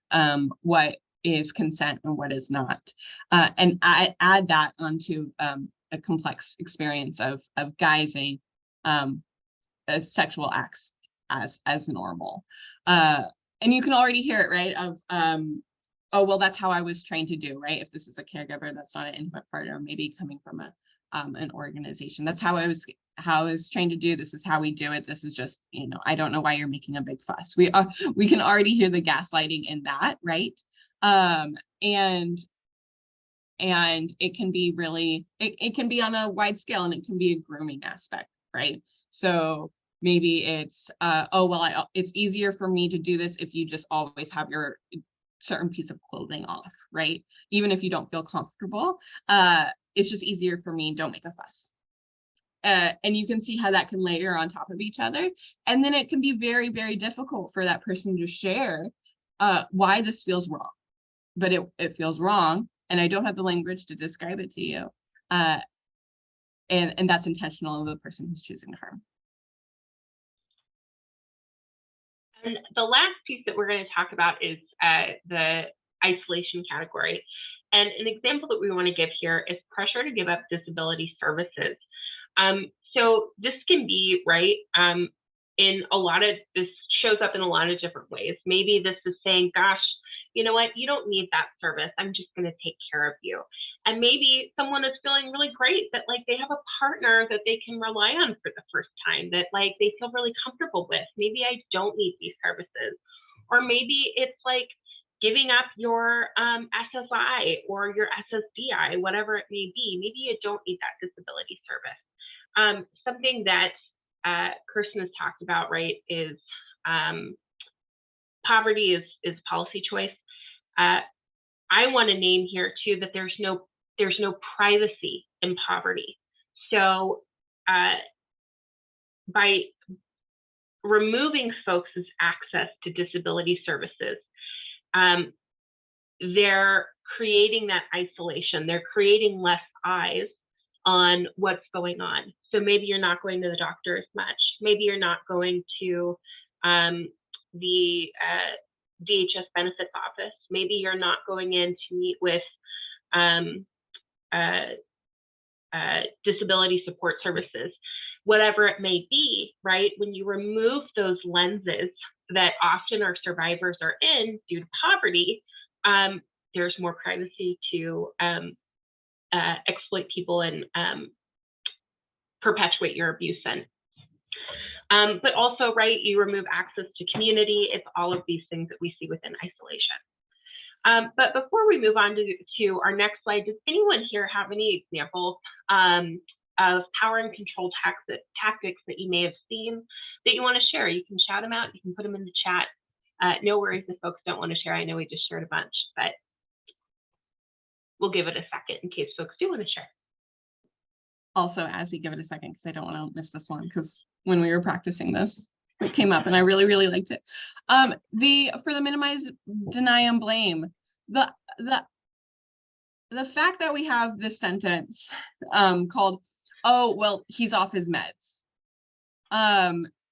what is consent and what is not, and add that onto a complex experience of guising sexual acts as normal. And you can already hear it, right? Of oh, well, that's how I was trained to do, right? If this is a caregiver, that's not an intimate partner, maybe coming from an organization. That's how I was trained to do. This is how we do it. This is just, I don't know why you're making a big fuss. We can already hear the gaslighting in that, right? And it can be really, it can be on a wide scale, and it can be a grooming aspect, right? So maybe it's, oh, well, it's easier for me to do this if you just always have your certain piece of clothing off, right? Even if you don't feel comfortable, it's just easier for me, don't make a fuss. And you can see how that can layer on top of each other. And then it can be very, very difficult for that person to share why this feels wrong. But it feels wrong, and I don't have the language to describe it to you. And that's intentional of the person who's choosing to harm. And the last piece that we're going to talk about is the isolation category. And an example that we want to give here is pressure to give up disability services. So this can be, right, this shows up in a lot of different ways. Maybe this is saying, gosh, you know what, you don't need that service. I'm just going to take care of you. And maybe someone is feeling really great that they have a partner that they can rely on for the first time, that they feel really comfortable with. Maybe I don't need these services. Or maybe it's giving up your SSI or your SSDI, whatever it may be. Maybe you don't need that disability service. Something that Kirsten has talked about, right, is poverty is policy choice. I want to name here too that there's no privacy in poverty. So by removing folks' access to disability services, they're creating that isolation. They're creating less eyes on what's going on. So maybe you're not going to the doctor as much. Maybe you're not going to the DHS benefits office. Maybe you're not going in to meet with disability support services, whatever it may be, right? When you remove those lenses that often our survivors are in due to poverty, there's more privacy to exploit people and perpetuate your abuse in. But also, right, you remove access to community. It's all of these things that we see within isolation. But before we move on to our next slide, does anyone here have any examples of power and control tactics that you may have seen that you want to share? You can shout them out. You can put them in the chat. No worries if folks don't want to share. I know we just shared a bunch, but we'll give it a second in case folks do want to share. Also, as we give it a second, because I don't want to miss this one, because when we were practicing this, it came up and I really, really liked it. For the minimize, deny, and blame, the fact that we have this sentence called, oh, well, he's off his meds,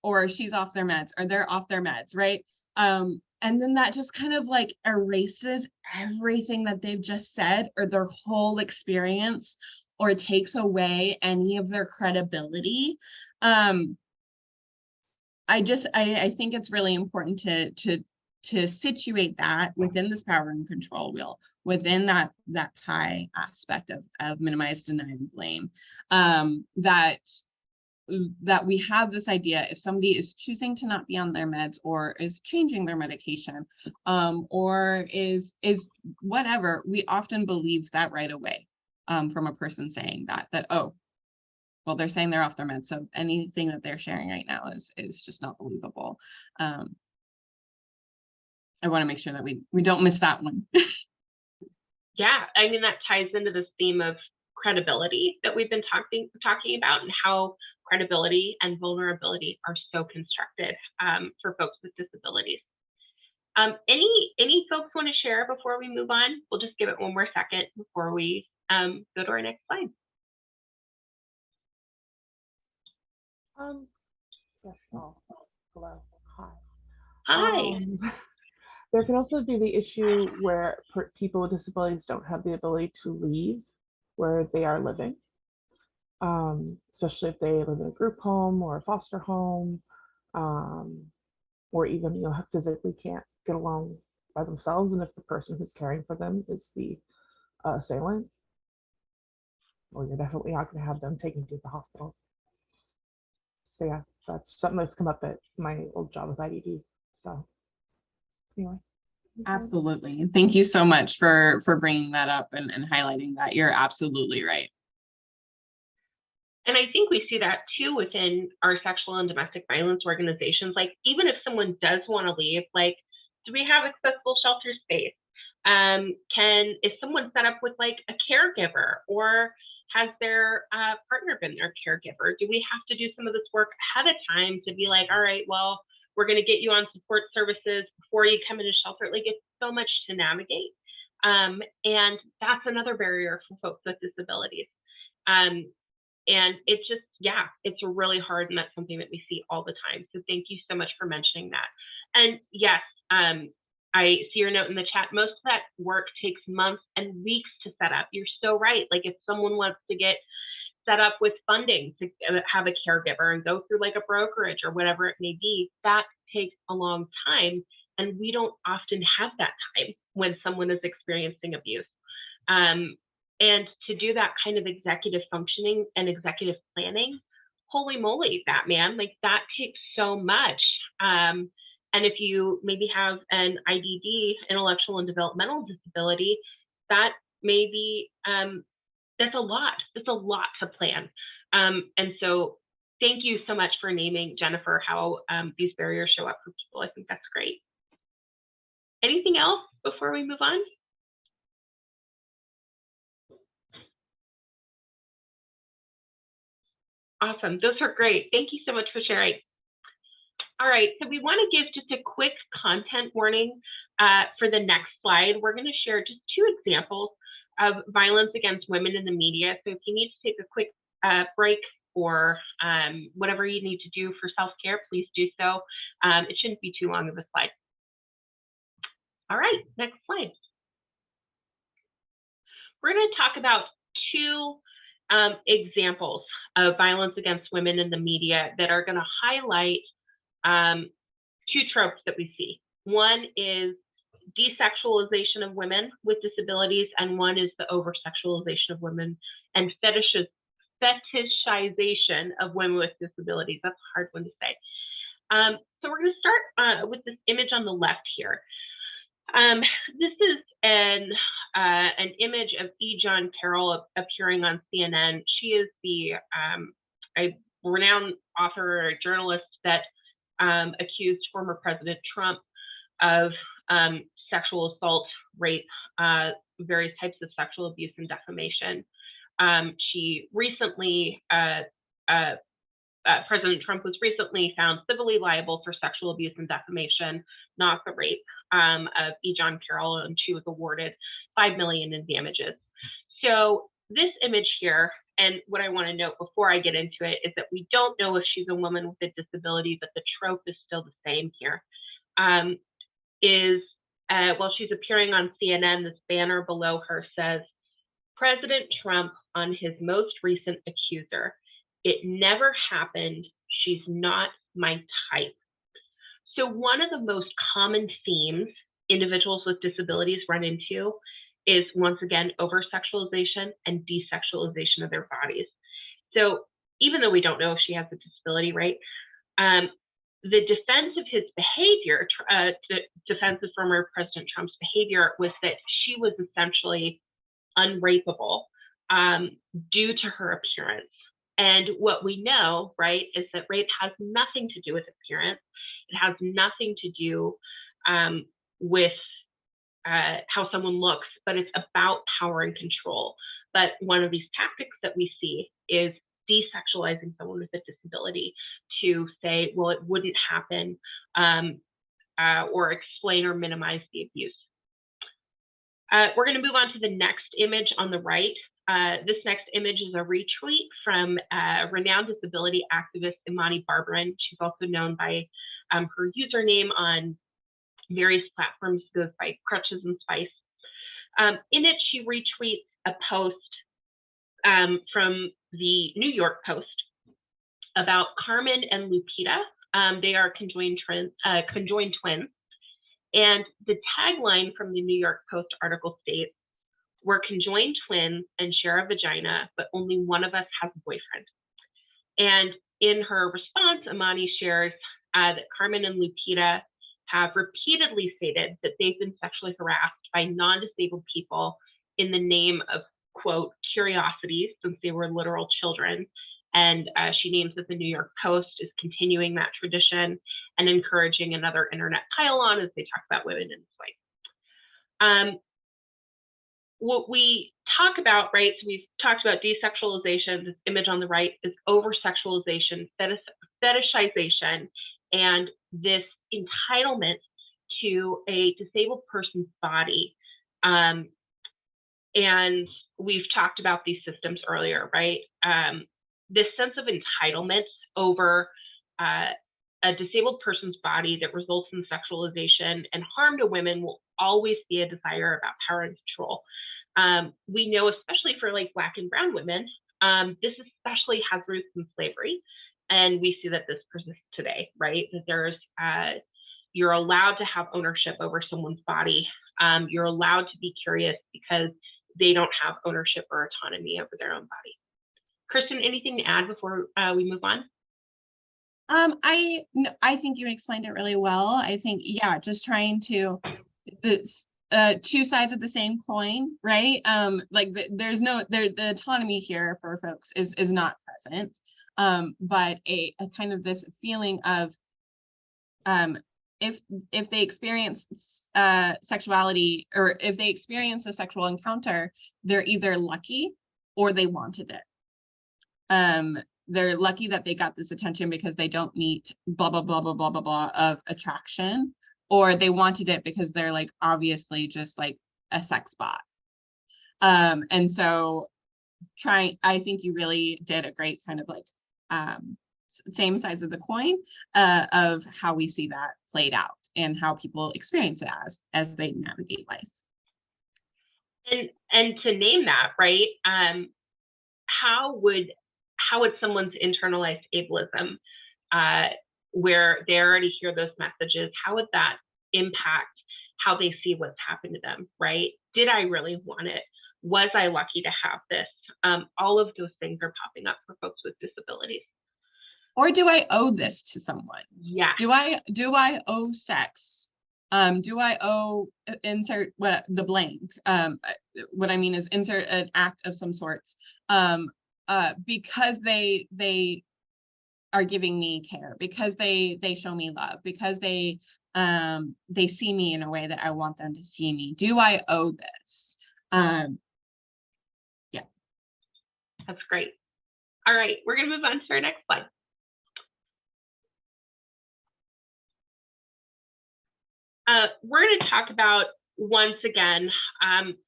or she's off their meds, or they're off their meds, right? And then that just kind of like erases everything that they've just said or their whole experience, or takes away any of their credibility. I think it's really important to situate that within this power and control wheel, within that high aspect of minimize, deny, and blame. That we have this idea, if somebody is choosing to not be on their meds, or is changing their medication, or is whatever, we often believe that right away. From a person saying that oh, well, they're saying they're off their meds, so anything that they're sharing right now is just not believable. I want to make sure that we don't miss that one. Yeah, I mean, that ties into this theme of credibility that we've been talking about, and how credibility and vulnerability are so constructed for folks with disabilities. Any folks want to share before we move on? We'll just give it one more second before we go to our next slide. Yes. Oh, hello. Hi. Hi. There can also be the issue where people with disabilities don't have the ability to leave where they are living, especially if they live in a group home or a foster home, or even physically can't get along by themselves, and if the person who's caring for them is the assailant, well, you're definitely not going to have them taken to the hospital. So yeah, that's something that's come up at my old job with IDD. So anyway. Absolutely. Thank you so much for bringing that up and highlighting that. You're absolutely right. And I think we see that too within our sexual and domestic violence organizations. Like, even if someone does want to leave, like, do we have accessible shelter space? Is someone set up with like a caregiver, or has their partner been their caregiver? Do we have to do some of this work ahead of time to be like, all right, well, we're going to get you on support services before you come into shelter? Like, it's so much to navigate. And that's another barrier for folks with disabilities. And it's just, yeah, it's really hard. And that's something that we see all the time. So thank you so much for mentioning that. And yes, I see your note in the chat. Most of that work takes months and weeks to set up. You're so right. Like, if someone wants to get set up with funding to have a caregiver and go through like a brokerage or whatever it may be, that takes a long time. And we don't often have that time when someone is experiencing abuse. And to do that kind of executive functioning and executive planning, holy moly, that man, like, that takes so much. And if you maybe have an IDD, intellectual and developmental disability, that may be, that's a lot. That's a lot to plan. And so thank you so much for naming, Jennifer, how these barriers show up for people. I think that's great. Anything else before we move on? Awesome. Those are great. Thank you so much for sharing. All right, so we want to give just a quick content warning for the next slide. We're going to share just 2 examples of violence against women in the media. So if you need to take a quick break or whatever you need to do for self-care, please do so. It shouldn't be too long of a slide. All right, next slide. We're going to talk about 2 examples of violence against women in the media that are going to highlight 2 tropes that we see. One is desexualization of women with disabilities, and one is the over-sexualization of women and fetishization of women with disabilities. That's a hard one to say. So we're going to start with this image on the left here. This is an image of E. John Carroll appearing on CNN. She is a renowned author or journalist that accused former President Trump of sexual assault, rape, various types of sexual abuse and defamation. She recently, President Trump was recently found civilly liable for sexual abuse and defamation, not the rape of E. John Carroll, and she was awarded $5 million in damages. So this image here, and what I want to note before I get into it, is that we don't know if she's a woman with a disability, but the trope is still the same here. While she's appearing on CNN, this banner below her says, "President Trump on his most recent accuser. It never happened. She's not my type." So one of the most common themes individuals with disabilities run into is, once again, over-sexualization and desexualization of their bodies. So even though we don't know if she has a disability, right, the defense of his behavior, defense of former President Trump's behavior, was that she was essentially unrapeable due to her appearance. And what we know, right, is that rape has nothing to do with appearance. It has nothing to do with how someone looks, but it's about power and control. But one of these tactics that we see is desexualizing someone with a disability to say, well, it wouldn't happen, or explain or minimize the abuse. We're going to move on to the next image on the right. This next image is a retweet from renowned disability activist Emilie. She's also known by her username on various platforms, goes by Crutches and Spice. In it, she retweets a post from the New York Post about Carmen and Lupita. They are conjoined twins. And the tagline from the New York Post article states, "We're conjoined twins and share a vagina, but only one of us has a boyfriend." And in her response, Emilie shares that Carmen and Lupita have repeatedly stated that they've been sexually harassed by non-disabled people in the name of, quote, curiosity, since they were literal children. And she names that the New York Post is continuing that tradition and encouraging another internet pile-on as they talk about women in this way. What we talk about, right, so we've talked about desexualization. This image on the right is over-sexualization, fetishization, and this entitlement to a disabled person's body. And we've talked about these systems earlier, right? This sense of entitlement over a disabled person's body that results in sexualization and harm to women will always be a desire about power and control. We know, especially for like Black and brown women, this especially has roots in slavery. And we see that this persists today, right? That there's, you're allowed to have ownership over someone's body. You're allowed to be curious because they don't have ownership or autonomy over their own body. Kirsten, anything to add before we move on? I think you explained it really well. I think, yeah, just trying to, it's two sides of the same coin, right? Like there's no, the autonomy here for folks is not present. But a kind of this feeling of, if they experience sexuality, or if they experience a sexual encounter, they're either lucky or they wanted it. They're lucky that they got this attention because they don't meet blah, blah, blah, blah, blah, blah, blah of attraction, or they wanted it because they're like obviously just like a sex bot. And so I think you really did a great kind of like same sides of the coin of how we see that played out and how people experience it as they navigate life. And to name that, right? How would someone's internalized ableism, where they already hear those messages, how would that impact how they see what's happened to them, right? Did I really want it? Was I lucky to have this? All of those things are popping up for folks with disabilities. Or do I owe this to someone? Yeah. Do I owe sex? Do I owe, insert what the blank? What I mean is insert an act of some sorts. Because they are giving me care, because they show me love, because they see me in a way that I want them to see me. Do I owe this? Yeah. That's great. All right, we're gonna move on to our next slide. We're going to talk about, once again,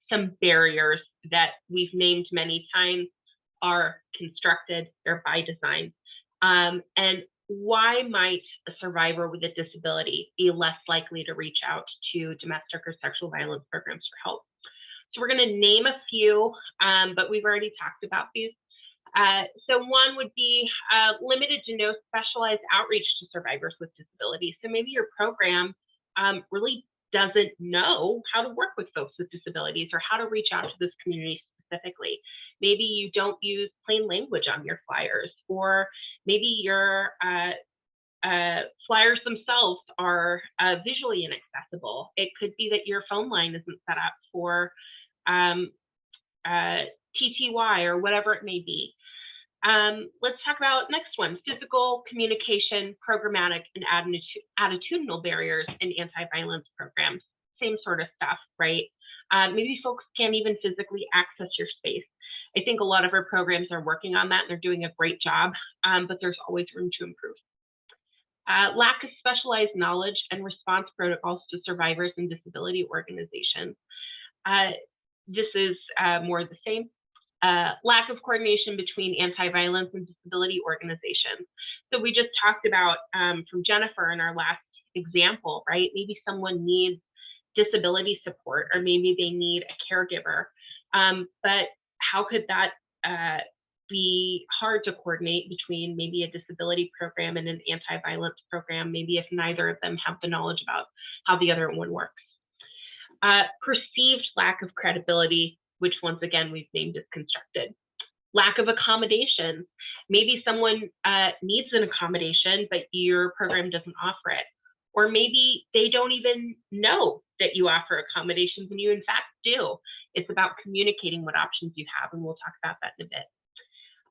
some barriers that we've named many times are constructed, they're by design. And why might a survivor with a disability be less likely to reach out to domestic or sexual violence programs for help? So we're going to name a few, but we've already talked about these. So one would be limited to no specialized outreach to survivors with disabilities. So maybe your program really doesn't know how to work with folks with disabilities or how to reach out to this community specifically. Maybe you don't use plain language on your flyers, or maybe your flyers themselves are visually inaccessible. It could be that your phone line isn't set up for TTY or whatever it may be. Let's talk about next one, physical, communication, programmatic, and attitudinal barriers in anti-violence programs. Same sort of stuff, right? Maybe folks can't even physically access your space. I think a lot of our programs are working on that and they're doing a great job, but there's always room to improve. Lack of specialized knowledge and response protocols to survivors and disability organizations. This is more of the same. Lack of coordination between anti-violence and disability organizations. So we just talked about from Jennifer in our last example, right? Maybe someone needs disability support, or maybe they need a caregiver. But how could that be hard to coordinate between maybe a disability program and an anti-violence program, maybe if neither of them have the knowledge about how the other one works? Perceived lack of credibility, which once again we've named as constructed. Lack of accommodations. Maybe someone needs an accommodation, but your program doesn't offer it. Or maybe they don't even know that you offer accommodations and you in fact do. It's about communicating what options you have, and we'll talk about that in a bit.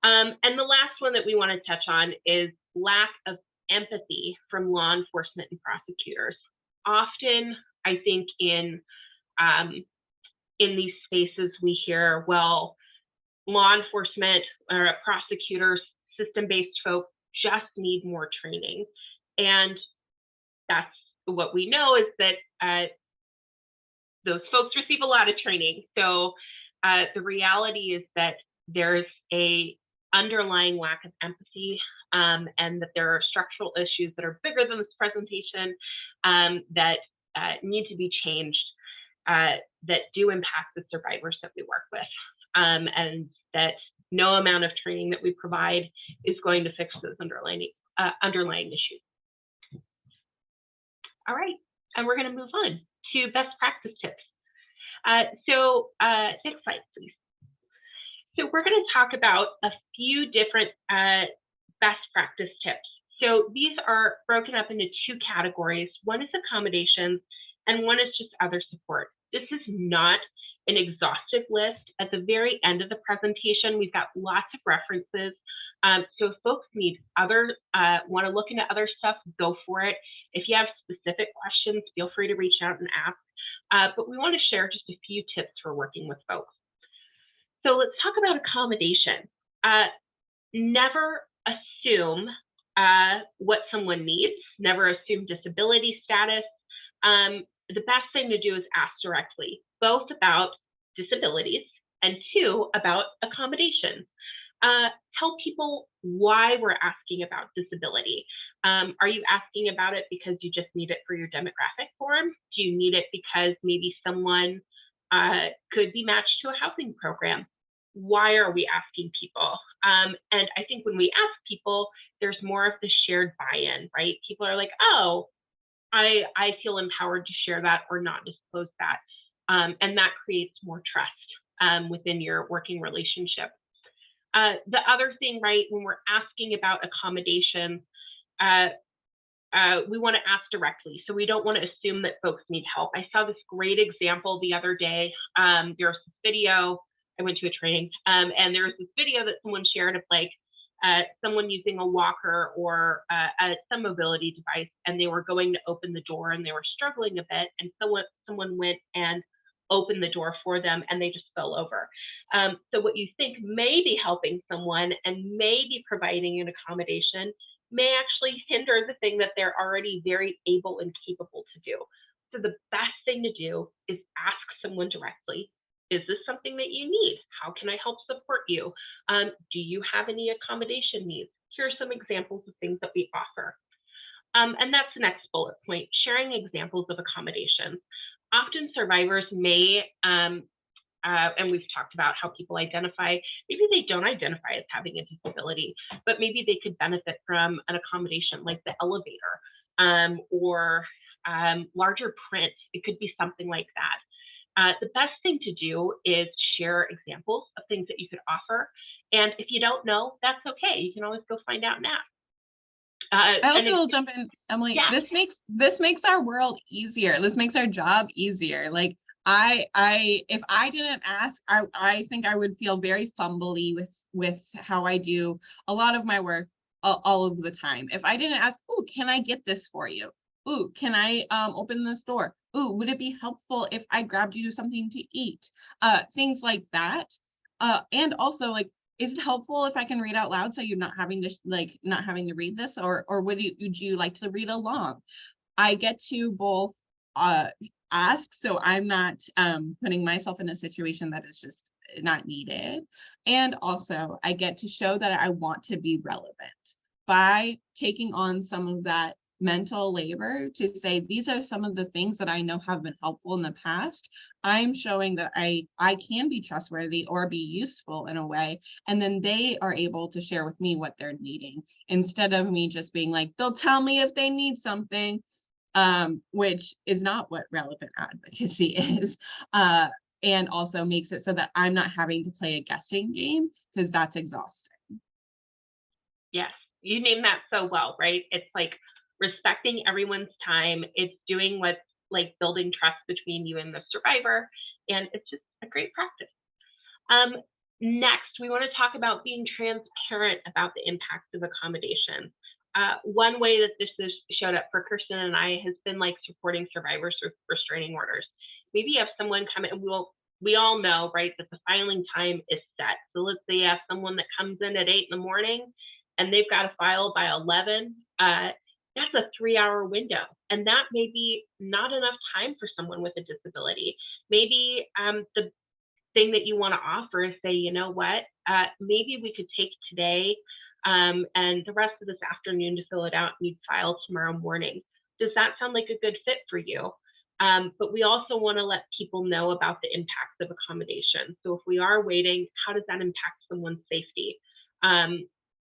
And the last one that we want to touch on is lack of empathy from law enforcement and prosecutors. Often, I think in these spaces we hear, well, law enforcement or prosecutors, system-based folks just need more training. And that's what we know, is that those folks receive a lot of training. So the reality is that there's a underlying lack of empathy, and that there are structural issues that are bigger than this presentation that need to be changed, that do impact the survivors that we work with, and that no amount of training that we provide is going to fix those underlying issues. All right, and we're going to move on to best practice tips. Next slide, please. So we're going to talk about a few different best practice tips. So these are broken up into two categories. One is accommodations and one is just other support. This is not an exhaustive list. At the very end of the presentation, we've got lots of references. So if folks need want to look into other stuff, go for it. If you have specific questions, feel free to reach out and ask. But we want to share just a few tips for working with folks. So let's talk about accommodation. Never assume what someone needs. Never assume disability status. The best thing to do is ask directly, both about disabilities and two, about accommodation. Tell people why we're asking about disability. Are you asking about it because you just need it for your demographic form? Do you need it because maybe someone could be matched to a housing program? Why are we asking people? And I think when we ask people, there's more of the shared buy-in, right? People are like, oh, I feel empowered to share that or not disclose that. And that creates more trust within your working relationship. The other thing, right, when we're asking about accommodation, we want to ask directly. So we don't want to assume that folks need help. I saw this great example the other day. There was this video, I went to a training, and there was this video that someone shared of like someone using a walker or some mobility device, and they were going to open the door and they were struggling a bit, and someone went and opened the door for them and they just fell over. So what you think may be helping someone and may be providing an accommodation may actually hinder the thing that they're already very able and capable to do. So the best thing to do is ask someone directly, is this something that you need? How can I help support you? Do you have any accommodation needs? Here are some examples of things that we offer. And that's the next bullet point, sharing examples of accommodations. Often survivors may, and we've talked about how people identify, maybe they don't identify as having a disability, but maybe they could benefit from an accommodation like the elevator or larger print. It could be something like that. The best thing to do is share examples of things that you could offer. And if you don't know, that's okay. You can always go find out now. I also will jump in, Emily. Yeah. This makes our world easier. This makes our job easier. Like if I didn't ask, I think I would feel very fumbly with how I do a lot of my work all of the time. If I didn't ask, oh, can I get this for you? Ooh, can I open this door? Ooh, would it be helpful if I grabbed you something to eat? Things like that. And also, like, is it helpful if I can read out loud so you're not having to read this, or would you like to read along? I get to both ask, so I'm not putting myself in a situation that is just not needed, and also I get to show that I want to be relevant by taking on some of that mental labor to say, these are some of the things that I know have been helpful in the past. I'm showing that I can be trustworthy or be useful in a way, and then they are able to share with me what they're needing, instead of me just being like, they'll tell me if they need something, which is not what relevant advocacy is. And also makes it so that I'm not having to play a guessing game, because that's exhausting. Yes, you named that so well, right? It's like respecting everyone's time. It's doing what's like building trust between you and the survivor. And it's just a great practice. Next, we want to talk about being transparent about the impacts of accommodation. One way that this has showed up for Kirsten and I has been like supporting survivors with restraining orders. Maybe you have someone come in, we all know, right, that the filing time is set. So let's say you have someone that comes in at 8 in the morning and they've got to file by 11. That's a 3-hour window. And that may be not enough time for someone with a disability. Maybe the thing that you want to offer is say, you know what, maybe we could take today and the rest of this afternoon to fill it out, and you'd file tomorrow morning. Does that sound like a good fit for you? But we also want to let people know about the impacts of accommodation. So if we are waiting, how does that impact someone's safety?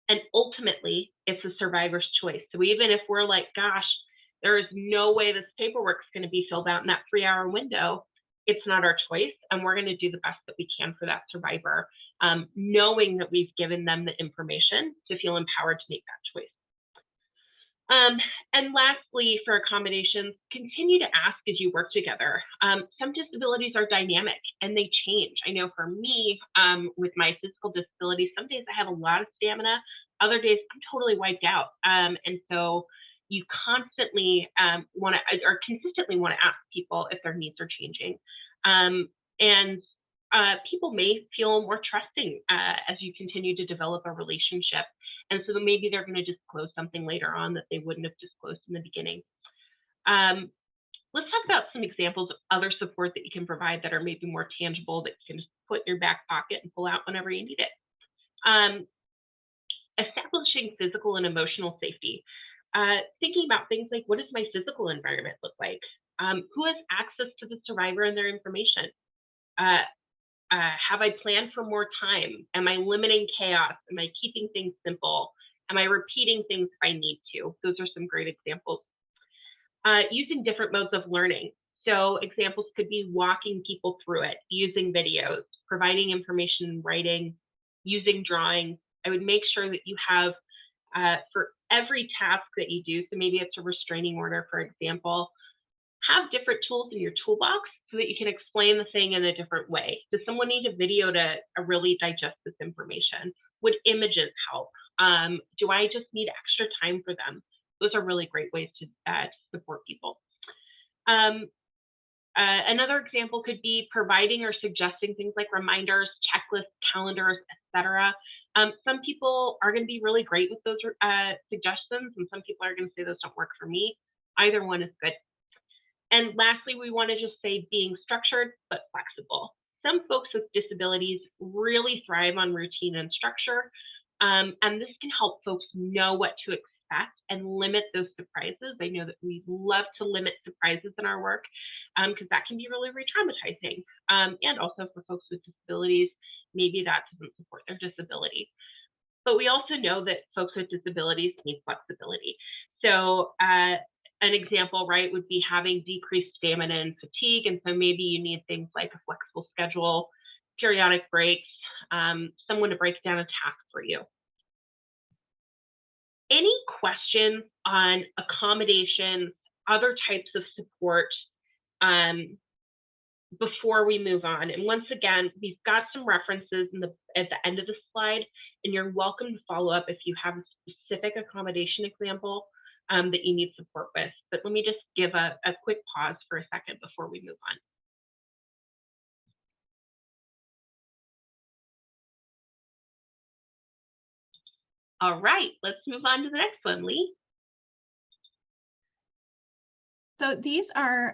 And ultimately, it's a survivor's choice. So even if we're like, gosh, there is no way this paperwork is going to be filled out in that 3-hour window, it's not our choice. And we're going to do the best that we can for that survivor, knowing that we've given them the information to feel empowered to make that choice. And lastly, for accommodations, continue to ask as you work together. Some disabilities are dynamic and they change. I know for me, with my physical disability, some days I have a lot of stamina, other days I'm totally wiped out. And so you constantly want to, or consistently want to ask people if their needs are changing. And people may feel more trusting as you continue to develop a relationship. And so then maybe they're going to disclose something later on that they wouldn't have disclosed in the beginning. Let's talk about some examples of other support that you can provide that are maybe more tangible, that you can just put in your back pocket and pull out whenever you need it. Establishing physical and emotional safety. Thinking about things like, what does my physical environment look like? Who has access to the survivor and their information? Have I planned for more time? Am I limiting chaos? Am I keeping things simple? Am I repeating things if I need to? Those are some great examples. Using different modes of learning. So examples could be walking people through it, using videos, providing information in writing, using drawing. I would make sure that you have, for every task that you do, so maybe it's a restraining order, for example, have different tools in your toolbox so that you can explain the thing in a different way. Does someone need a video to really digest this information? Would images help? Do I just need extra time for them? Those are really great ways to support people. Another example could be providing or suggesting things like reminders, checklists, calendars, etc. Some people are going to be really great with those suggestions, and some people are going to say those don't work for me. Either one is good. And lastly, we want to just say being structured but flexible. Some folks with disabilities really thrive on routine and structure, and this can help folks know what to expect and limit those surprises. I know that we love to limit surprises in our work because that can be really re-traumatizing. And also for folks with disabilities, maybe that doesn't support their disability. But we also know that folks with disabilities need flexibility. So an example, right, would be having decreased stamina and fatigue. And so maybe you need things like a flexible schedule, periodic breaks, someone to break down a task for you. Any questions on accommodations, other types of support before we move on? And once again, we've got some references at the end of the slide, and you're welcome to follow up if you have a specific accommodation example that you need support with. But let me just give a quick pause for a second before we move on. All right, let's move on to the next one, Lee. So these are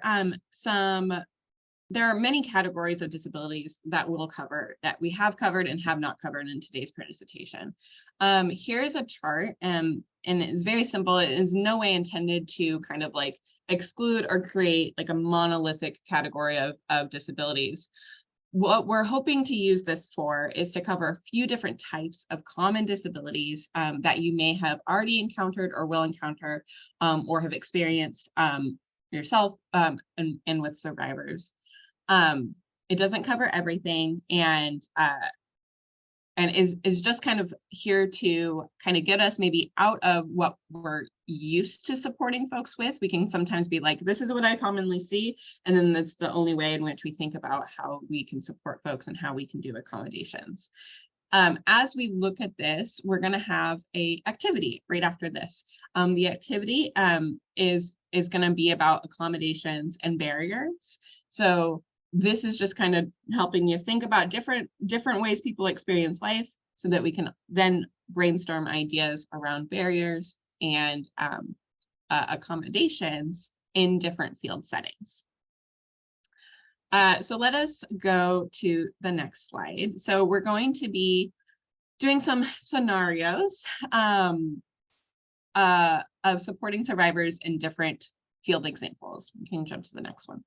there are many categories of disabilities that we'll cover, that we have covered and have not covered in today's presentation. Here's a chart, and it's very simple. It is no way intended to kind of like exclude or create like a monolithic category of disabilities. What we're hoping to use this for is to cover a few different types of common disabilities that you may have already encountered or will encounter or have experienced yourself and with survivors. It doesn't cover everything, and is just kind of here to kind of get us maybe out of what we're used to supporting folks with. We can sometimes be like, this is what I commonly see, and then that's the only way in which we think about how we can support folks and how we can do accommodations. As we look at this, we're going to have an activity right after this. The activity is going to be about accommodations and barriers. So this is just kind of helping you think about different ways people experience life so that we can then brainstorm ideas around barriers and accommodations in different field settings. So let us go to the next slide. So we're going to be doing some scenarios of supporting survivors in different field examples. We can jump to the next one.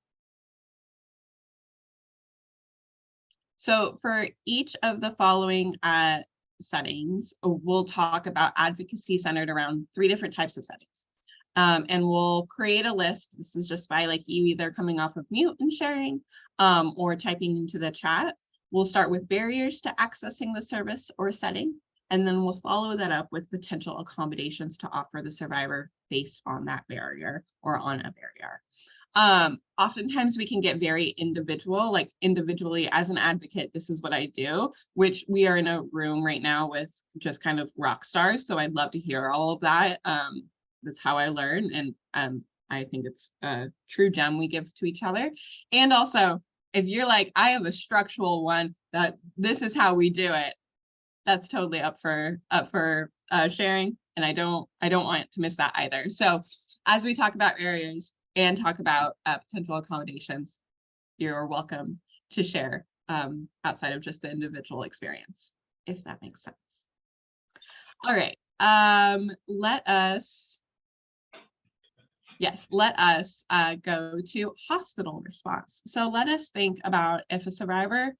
So for each of the following settings, we'll talk about advocacy centered around 3 different types of settings. And we'll create a list. This is just by like you either coming off of mute and sharing or typing into the chat. We'll start with barriers to accessing the service or setting. And then we'll follow that up with potential accommodations to offer the survivor based on that barrier or on a barrier. Oftentimes we can get very individual, like individually as an advocate, this is what I do, which we are in a room right now with just kind of rock stars. So I'd love to hear all of that. That's how I learn. And I think it's a true gem we give to each other. And also, if you're like, I have a structural one that this is how we do it, that's totally up for sharing. And I don't want to miss that either. So as we talk about areas and talk about potential accommodations, you're welcome to share outside of just the individual experience, if that makes sense. All right, let us go to hospital response. So let us think about if a survivor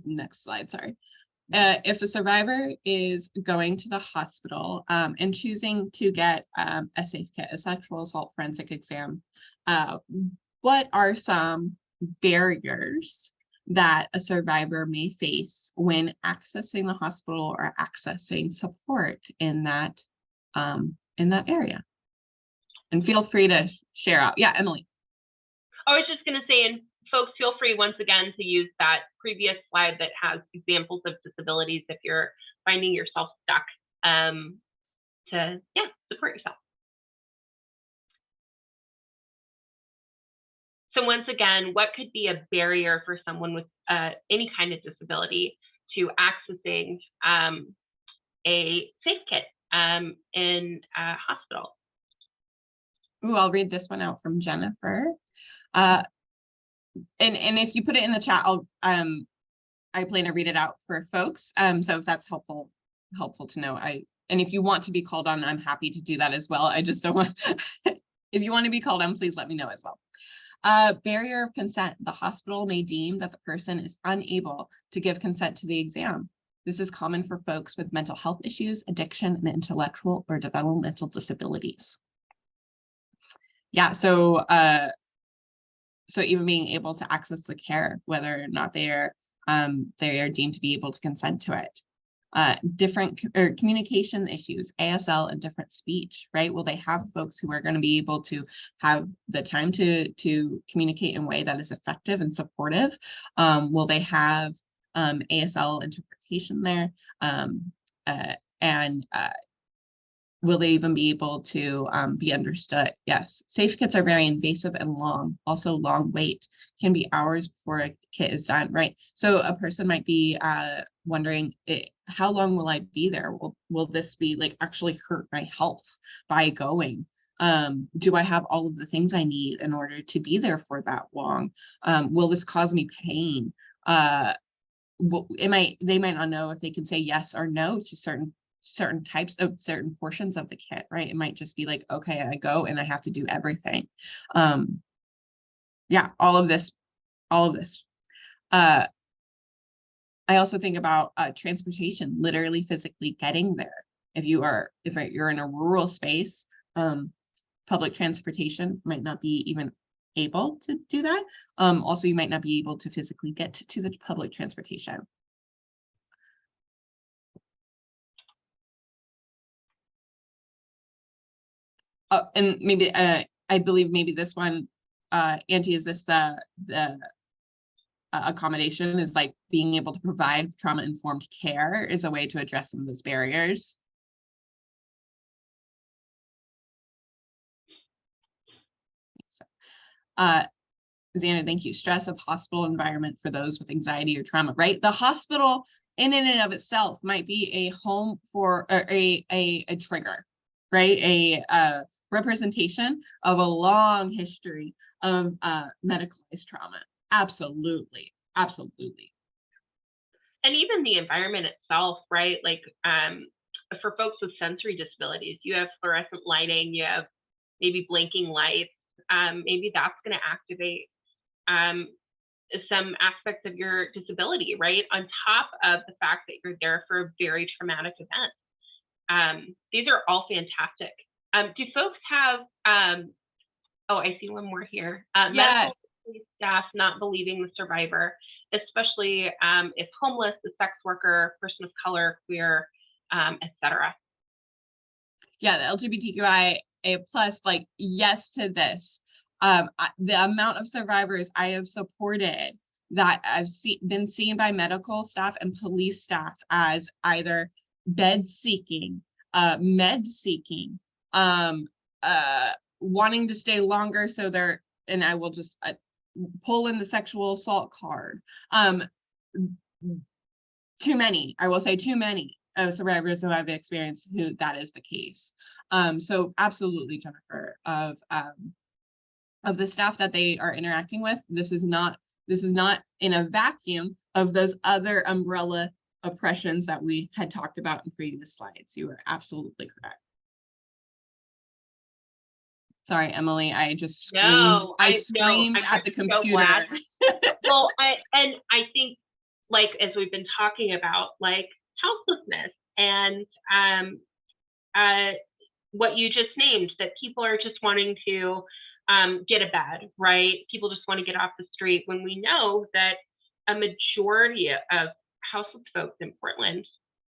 next slide, sorry. If a survivor is going to the hospital and choosing to get a safe kit, a sexual assault forensic exam, what are some barriers that a survivor may face when accessing the hospital or accessing support in that area? And feel free to share out. Yeah, Emilie. I was just going to say, and folks, feel free once again to use that previous slide that has examples of disabilities if you're finding yourself stuck, to support yourself. So once again, what could be a barrier for someone with any kind of disability to accessing a safe kit in a hospital? Ooh, I'll read this one out from Jennifer. And if you put it in the chat, I'll I plan to read it out for folks. So if that's helpful to know. And if you want to be called on, I'm happy to do that as well. I just don't want if you want to be called on, please let me know as well. Barrier of consent. The hospital may deem that the person is unable to give consent to the exam. This is common for folks with mental health issues, addiction, and intellectual or developmental disabilities. Yeah, so even being able to access the care, whether or not they are deemed to be able to consent to it. Different communication issues, ASL and different speech, right? Will they have folks who are going to be able to have the time to communicate in a way that is effective and supportive? Will they have ASL interpretation there? Will they even be able to be understood? Yes. Safe kits are very invasive and long. Also long wait, can be hours before a kit is done, right? So a person might be wondering, how long will I be there? Will this be like actually hurt my health by going? Do I have all of the things I need in order to be there for that long? Will this cause me pain? They might not know if they can say yes or no to certain portions of the kit, right? It might just be like, okay, I go and I have to do everything. Yeah, all of this. I also think about transportation, literally physically getting there. If you're in a rural space, public transportation might not be even able to do that. Also, you might not be able to physically get to the public transportation. And maybe I believe maybe this one, Auntie, is this the accommodation is like being able to provide trauma-informed care is a way to address some of those barriers. Xander, thank you. Stress of hospital environment for those with anxiety or trauma, right? The hospital in and of itself might be a home for a trigger, right? A representation of a long history of medicalized trauma. Absolutely. And even the environment itself, right? Like for folks with sensory disabilities, you have fluorescent lighting, you have maybe blinking lights. Maybe that's going to activate some aspects of your disability, right? On top of the fact that you're there for a very traumatic event. These are all fantastic. Do folks have, oh, I see one more here. Yes. police staff not believing the survivor, especially if homeless, a sex worker, person of color, queer, etc. Yeah, the LGBTQIA plus, like, yes to this. The amount of survivors I have supported that I've been seen by medical staff and police staff as either bed seeking, med seeking, wanting to stay longer so they're, and I will just pull in the sexual assault card. Too many, I will say too many survivors who I've experienced who that is the case. So absolutely, Jennifer, of the staff that they are interacting with, this is not in a vacuum of those other umbrella oppressions that we had talked about in previous slides. You are absolutely correct. Sorry, Emily, I just screamed. No, I screamed at the computer. So glad. Well, I think, like, as we've been talking about, like, houselessness and what you just named, that people are just wanting to get a bed, right? People just want to get off the street, when we know that a majority of houseless folks in Portland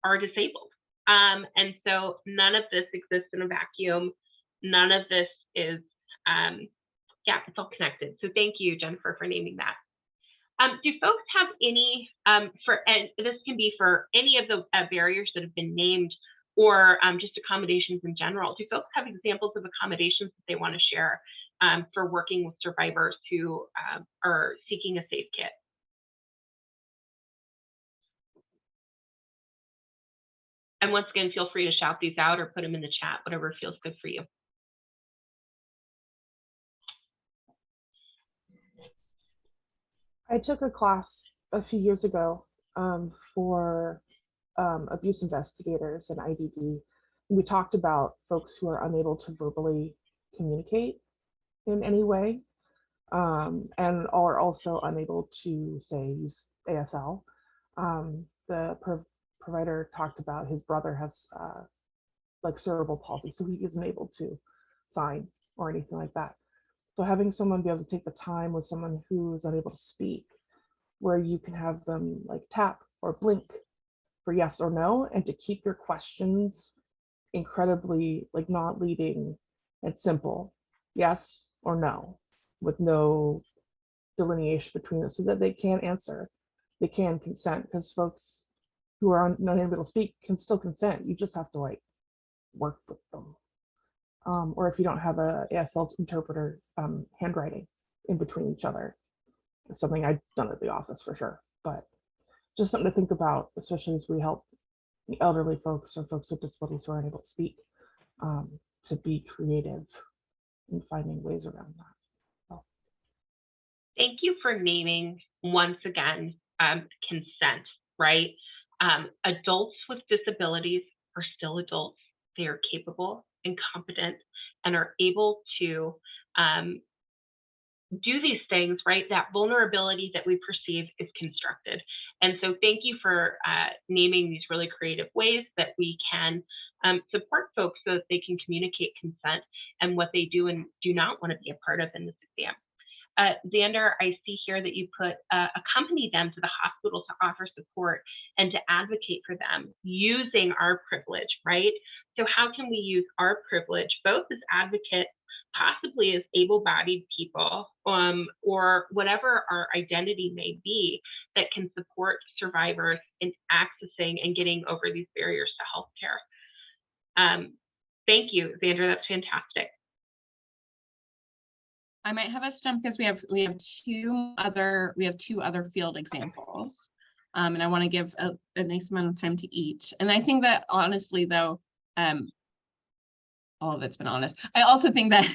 are disabled. And so none of this exists in a vacuum. None of this is, yeah, it's all connected. So thank you, Jennifer, for naming that. Do folks have any, and this can be for any of the barriers that have been named, or just accommodations in general, do folks have examples of accommodations that they want to share for working with survivors who are seeking a safe kit? And once again, feel free to shout these out or put them in the chat, whatever feels good for you. I took a class a few years ago for abuse investigators and IDD. We talked about folks who are unable to verbally communicate in any way, and are also unable to, say, use ASL. The provider talked about his brother has like cerebral palsy, so he isn't able to sign or anything like that. So having someone be able to take the time with someone who is unable to speak, where you can have them like tap or blink for yes or no, and to keep your questions incredibly like not leading and simple, yes or no, with no delineation between them, so that they can answer, they can consent, because folks who are not able to speak can still consent. You just have to like work with them. Or if you don't have a ASL interpreter, handwriting in between each other. It's something I've done at the office for sure, but just something to think about, especially as we help elderly folks or folks with disabilities who are unable to speak, to be creative in finding ways around that. So. Thank you for naming once again consent, right? Adults with disabilities are still adults. They are capable and competent and are able to do these things, right? That vulnerability that we perceive is constructed. And so thank you for naming these really creative ways that we can support folks so that they can communicate consent and what they do and do not want to be a part of in this exam. Xander, I see here that you put accompany them to the hospital to offer support and to advocate for them using our privilege, right? So how can we use our privilege, both as advocates, possibly as able-bodied people, or whatever our identity may be, that can support survivors in accessing and getting over these barriers to healthcare? Thank you, Xander, that's fantastic. I might have us jump because we have two other field examples, and I want to give a nice amount of time to each. And I think that honestly, though, all of it's been honest. I also think that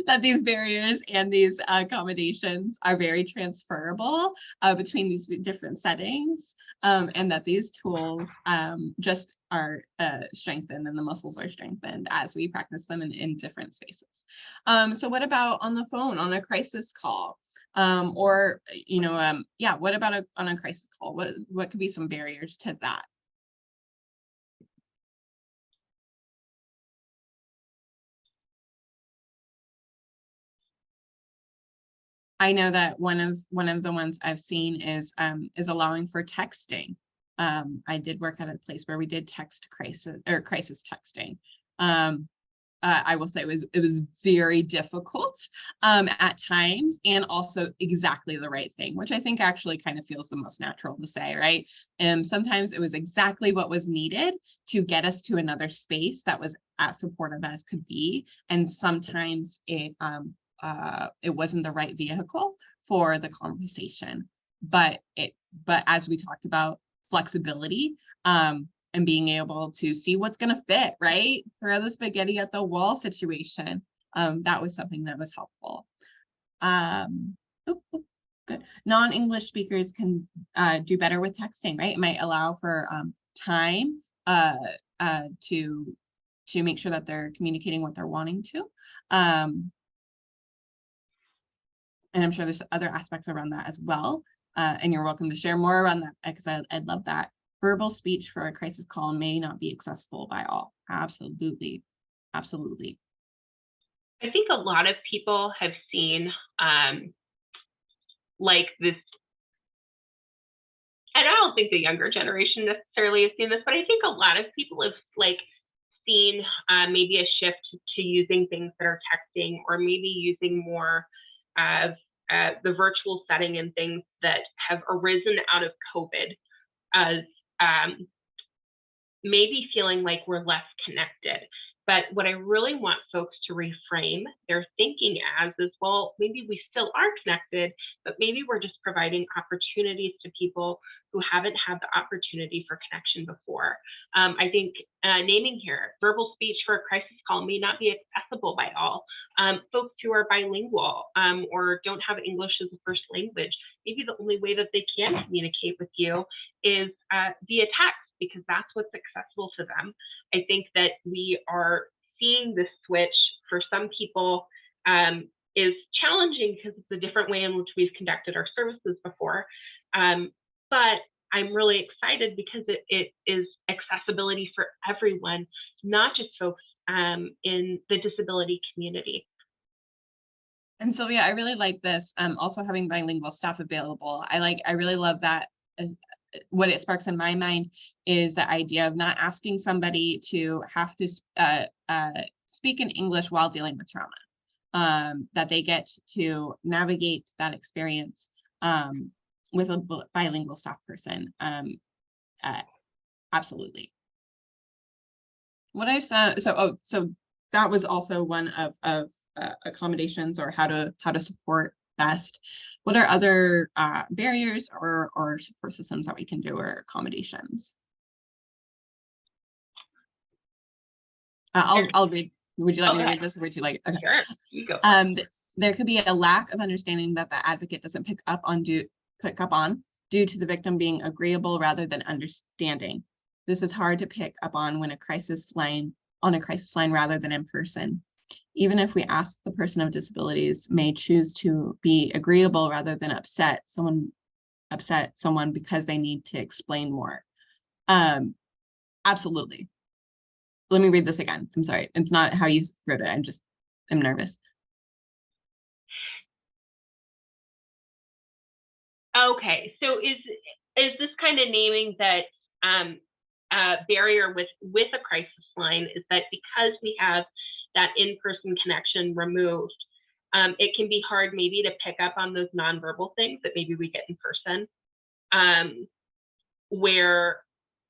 that these barriers and these accommodations are very transferable between these different settings, and that these tools just are strengthened, and the muscles are strengthened as we practice them in different spaces. So what about on the phone, on a crisis call? Or, yeah, what about on a crisis call? What could be some barriers to that? I know that one of the ones I've seen is allowing for texting. I did work at a place where we did text crisis texting. I will say it was very difficult at times, and also exactly the right thing, which I think actually kind of feels the most natural to say, right? And sometimes it was exactly what was needed to get us to another space that was as supportive as could be, and sometimes it wasn't the right vehicle for the conversation. But as we talked about, flexibility, and being able to see what's going to fit, right? Throw the spaghetti at the wall situation. That was something that was helpful. Good. Non-English speakers can do better with texting, right? It might allow for time to make sure that they're communicating what they're wanting to. And I'm sure there's other aspects around that as well. And you're welcome to share more around that, because I'd love that. Verbal speech for a crisis call may not be accessible by all. Absolutely. Absolutely. I think a lot of people have seen like this, and I don't think the younger generation necessarily has seen this, but I think a lot of people have like seen maybe a shift to using things that are texting, or maybe using more of the virtual setting and things that have arisen out of COVID, as maybe feeling like we're less connected. But what I really want folks to reframe their thinking as is, well, maybe we still are connected, but maybe we're just providing opportunities to people who haven't had the opportunity for connection before. I think naming here, verbal speech for a crisis call may not be accessible by all. Folks who are bilingual or don't have English as a first language, maybe the only way that they can communicate with you is via text, because that's what's accessible to them. I think that we are seeing this switch for some people is challenging, because it's a different way in which we've conducted our services before. But I'm really excited because it is accessibility for everyone, not just folks in the disability community. And Sylvia, I really like this. Also having bilingual staff available. I really love that. What it sparks in my mind is the idea of not asking somebody to have to speak in English while dealing with trauma, that they get to navigate that experience with a bilingual staff person. Absolutely. What I've said, so that was also one of accommodations, or how to support best. What are other barriers or support systems that we can do, or accommodations? I'll read. Would you like me to read this, or would you like? Okay. Sure, you go. There could be a lack of understanding that the advocate doesn't pick up on due to the victim being agreeable rather than understanding. This is hard to pick up on when on a crisis line rather than in person. Even if we ask, the person of disabilities may choose to be agreeable rather than upset someone because they need to explain more. Absolutely. Let me read this again. I'm sorry. It's not how you wrote it. I'm nervous. Okay, so is this kind of naming that barrier with a crisis line, is that because we have that in-person connection removed, it can be hard maybe to pick up on those nonverbal things that maybe we get in person, where,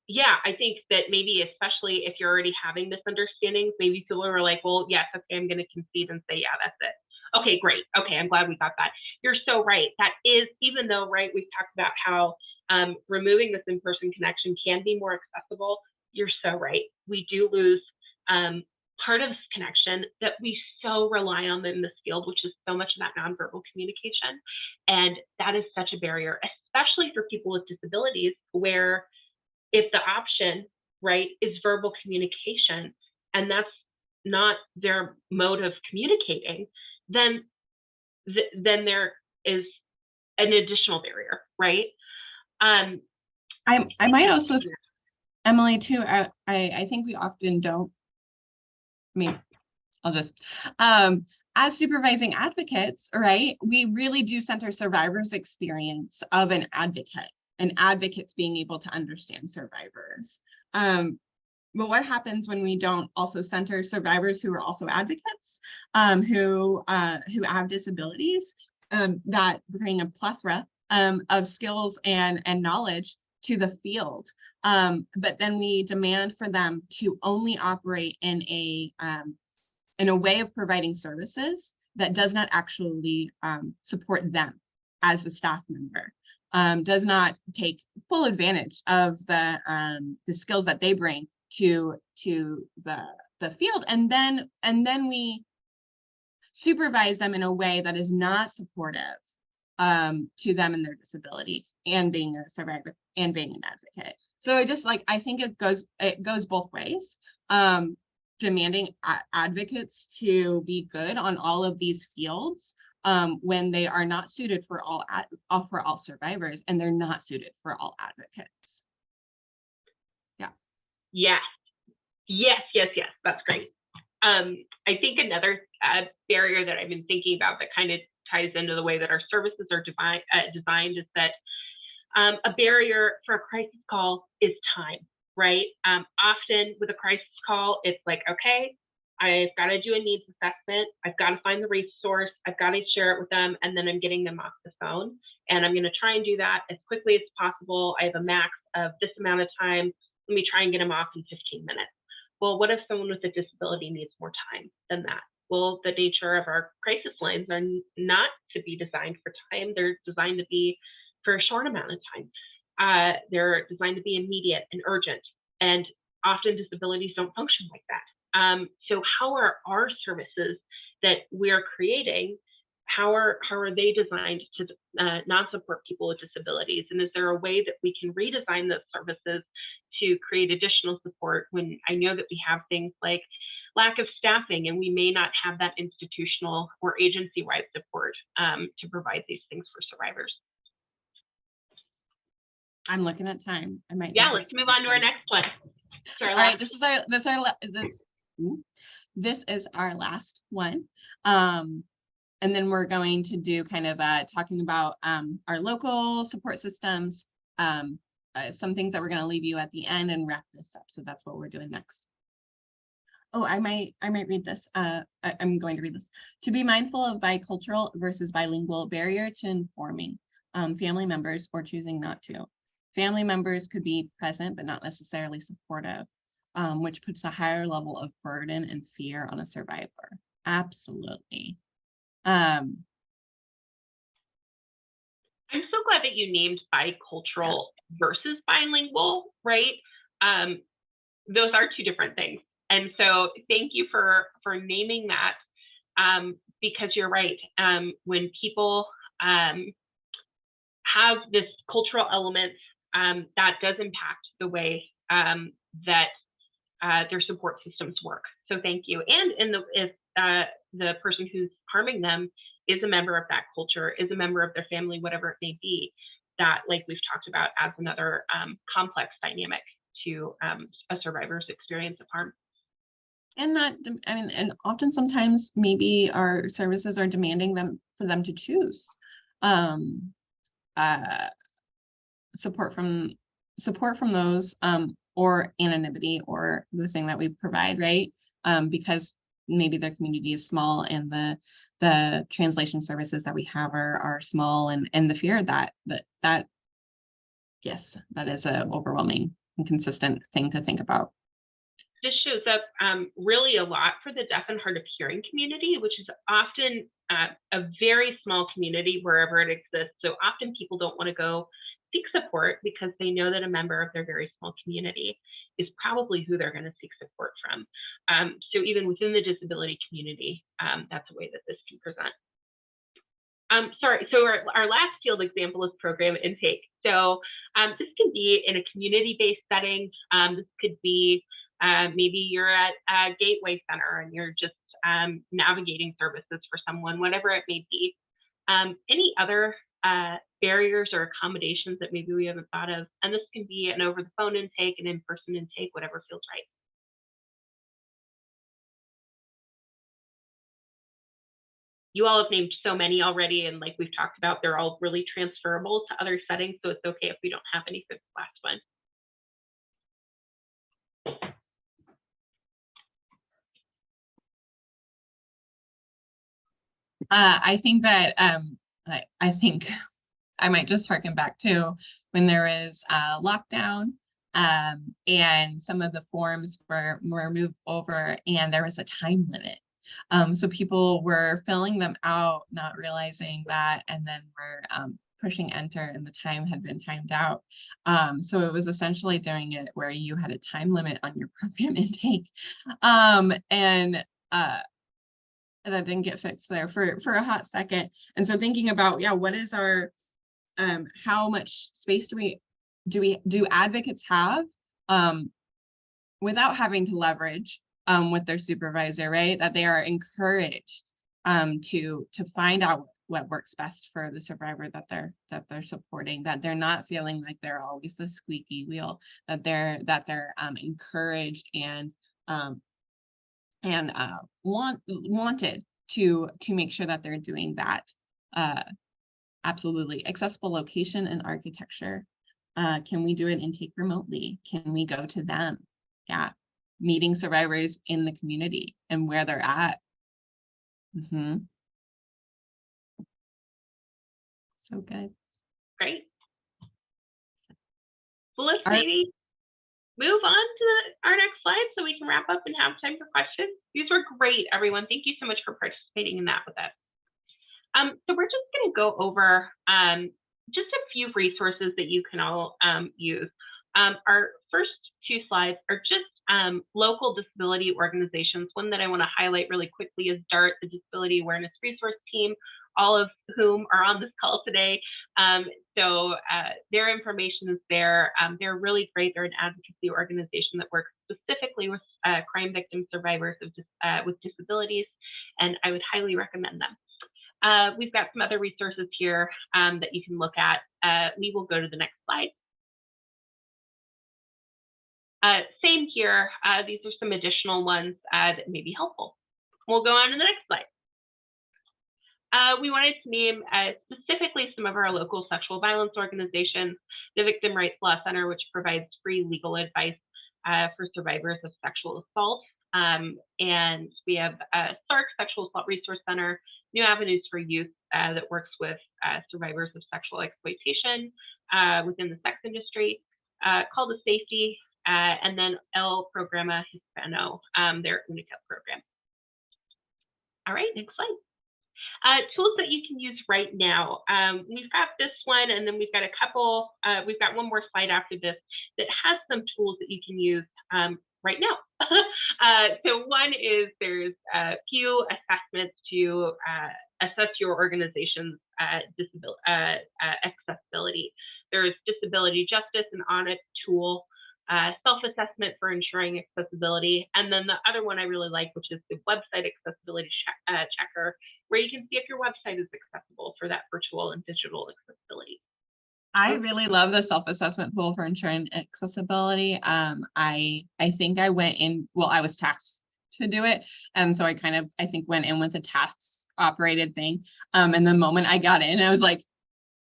yeah, I think that maybe, especially if you're already having misunderstandings, maybe people are like, well, yes, okay, I'm going to concede and say, yeah, that's it. Okay, great. Okay, I'm glad we got that. You're so right. That is, even though, right, we've talked about how removing this in-person connection can be more accessible, you're so right. We do lose part of this connection that we so rely on in this field, which is so much of that nonverbal communication. And that is such a barrier, especially for people with disabilities, where if the option, right, is verbal communication, and that's not their mode of communicating, then there is an additional barrier, right? I might also, Emilie, too, I think we often don't, I mean, I'll just, as supervising advocates, right, we really do center survivors' experience of an advocate and advocates being able to understand survivors. But what happens when we don't also center survivors who are also advocates, who have disabilities, that bring a plethora of skills and knowledge to the field, but then we demand for them to only operate in a way of providing services that does not actually support them as the staff member, does not take full advantage of the skills that they bring to the field, and then we supervise them in a way that is not supportive to them and their disability and being a survivor and being an advocate. So I think it goes both ways. Demanding advocates to be good on all of these fields when they are not suited for all survivors, and they're not suited for all advocates. Yes. That's great. I think another barrier that I've been thinking about that kind of ties into the way that our services are designed is that a barrier for a crisis call is time, right? Often with a crisis call, it's like, okay, I've got to do a needs assessment. I've got to find the resource. I've got to share it with them, and then I'm getting them off the phone. And I'm going to try and do that as quickly as possible. I have a max of this amount of time. Let me try and get them off in 15 minutes. Well, what if someone with a disability needs more time than that? Well, the nature of our crisis lines are not to be designed for time. They're designed to be for a short amount of time. They're designed to be immediate and urgent, and often disabilities don't function like that. So how are our services that we're creating, how are they designed to not support people with disabilities? And is there a way that we can redesign those services to create additional support when I know that we have things like lack of staffing, and we may not have that institutional or agency-wide support to provide these things for survivors? I'm looking at time. I might. Yeah, let's move on to our next one. All right, this is our last one. And then we're going to do kind of talking about our local support systems, some things that we're going to leave you at the end, and wrap this up. So that's what we're doing next. Oh, I might read this. I'm going to read this. To be mindful of bicultural versus bilingual barrier to informing family members or choosing not to. Family members could be present but not necessarily supportive, which puts a higher level of burden and fear on a survivor. Absolutely. I'm so glad that you named bicultural versus bilingual, right? Those are two different things. And so thank you for naming that, because you're right. When people have this cultural elements, that does impact the way that their support systems work. So thank you. And if the person who's harming them is a member of that culture, is a member of their family, whatever it may be, that, like we've talked about, adds another complex dynamic to a survivor's experience of harm. And that, I mean, and often sometimes maybe our services are demanding for them to choose support from those, or anonymity, or the thing that we provide, right? Because maybe their community is small, and the translation services that we have are small, and the fear that yes, that is a overwhelming and consistent thing to think about. This shows up really a lot for the deaf and hard of hearing community, which is often a very small community wherever it exists. So often people don't want to go seek support because they know that a member of their very small community is probably who they're going to seek support from. So even within the disability community, that's a way that this can present. Sorry, so our last field example is program intake. So this can be in a community-based setting. This could be maybe you're at a gateway center and you're just navigating services for someone, whatever it may be. Any other barriers or accommodations that maybe we haven't thought of? And this can be an over-the-phone intake, an in-person intake, whatever feels right. you all have named so many already, and like we've talked about, they're all really transferable to other settings, so it's okay if we don't have any for the last one. I think that I think I might just harken back to when there was a lockdown, and some of the forms were moved over and there was a time limit. So people were filling them out, not realizing that, and then were pushing enter and the time had been timed out. So it was essentially doing it where you had a time limit on your program intake. And that didn't get fixed there for a hot second. And so thinking about, yeah, what is our, how much space do advocates have without having to leverage with their supervisor, right? That they are encouraged to find out what works best for the survivor that they're supporting, that they're not feeling like they're always the squeaky wheel, that they're encouraged and wanted to make sure that they're doing that. Absolutely. Accessible location and architecture. Can we do an intake remotely? Can we go to them? Yeah. Meeting survivors in the community and where they're at. So good. Great. So let's maybe move on to our next slide so we can wrap up and have time for questions. These were great, everyone. Thank you so much for participating in that with us. So we're just going to go over just a few resources that you can all use. Our first two slides are just local disability organizations. One that I want to highlight really quickly is DART, the Disability Awareness Resource Team, all of whom are on this call today. So their information is there. They're really great. They're an advocacy organization that works specifically with crime victim survivors with disabilities, and I would highly recommend them. We've got some other resources here that you can look at. We will go to the next slide. Same here. These are some additional ones that may be helpful. We'll go on to the next slide. We wanted to name specifically some of our local sexual violence organizations, the Victim Rights Law Center, which provides free legal advice for survivors of sexual assault. And we have SARC, Sexual Assault Resource Center, New Avenues for Youth that works with survivors of sexual exploitation within the sex industry, Call to Safety, and then El Programa Hispano, their UNICEF program. All right, next slide. Tools that you can use right now. We've got this one, and then we've got a couple, we've got one more slide after this that has some tools that you can use right now. So one is there's a few assessments to assess your organization's accessibility. There's disability justice and audit tool, self-assessment for ensuring accessibility. And then the other one I really like, which is the website accessibility checker, where you can see if your website is accessible for that virtual and digital accessibility. I really love the self-assessment tool for ensuring accessibility. I think I went in, well, I was tasked to do it. And so I think went in with a task operated thing. And the moment I got in, I was like,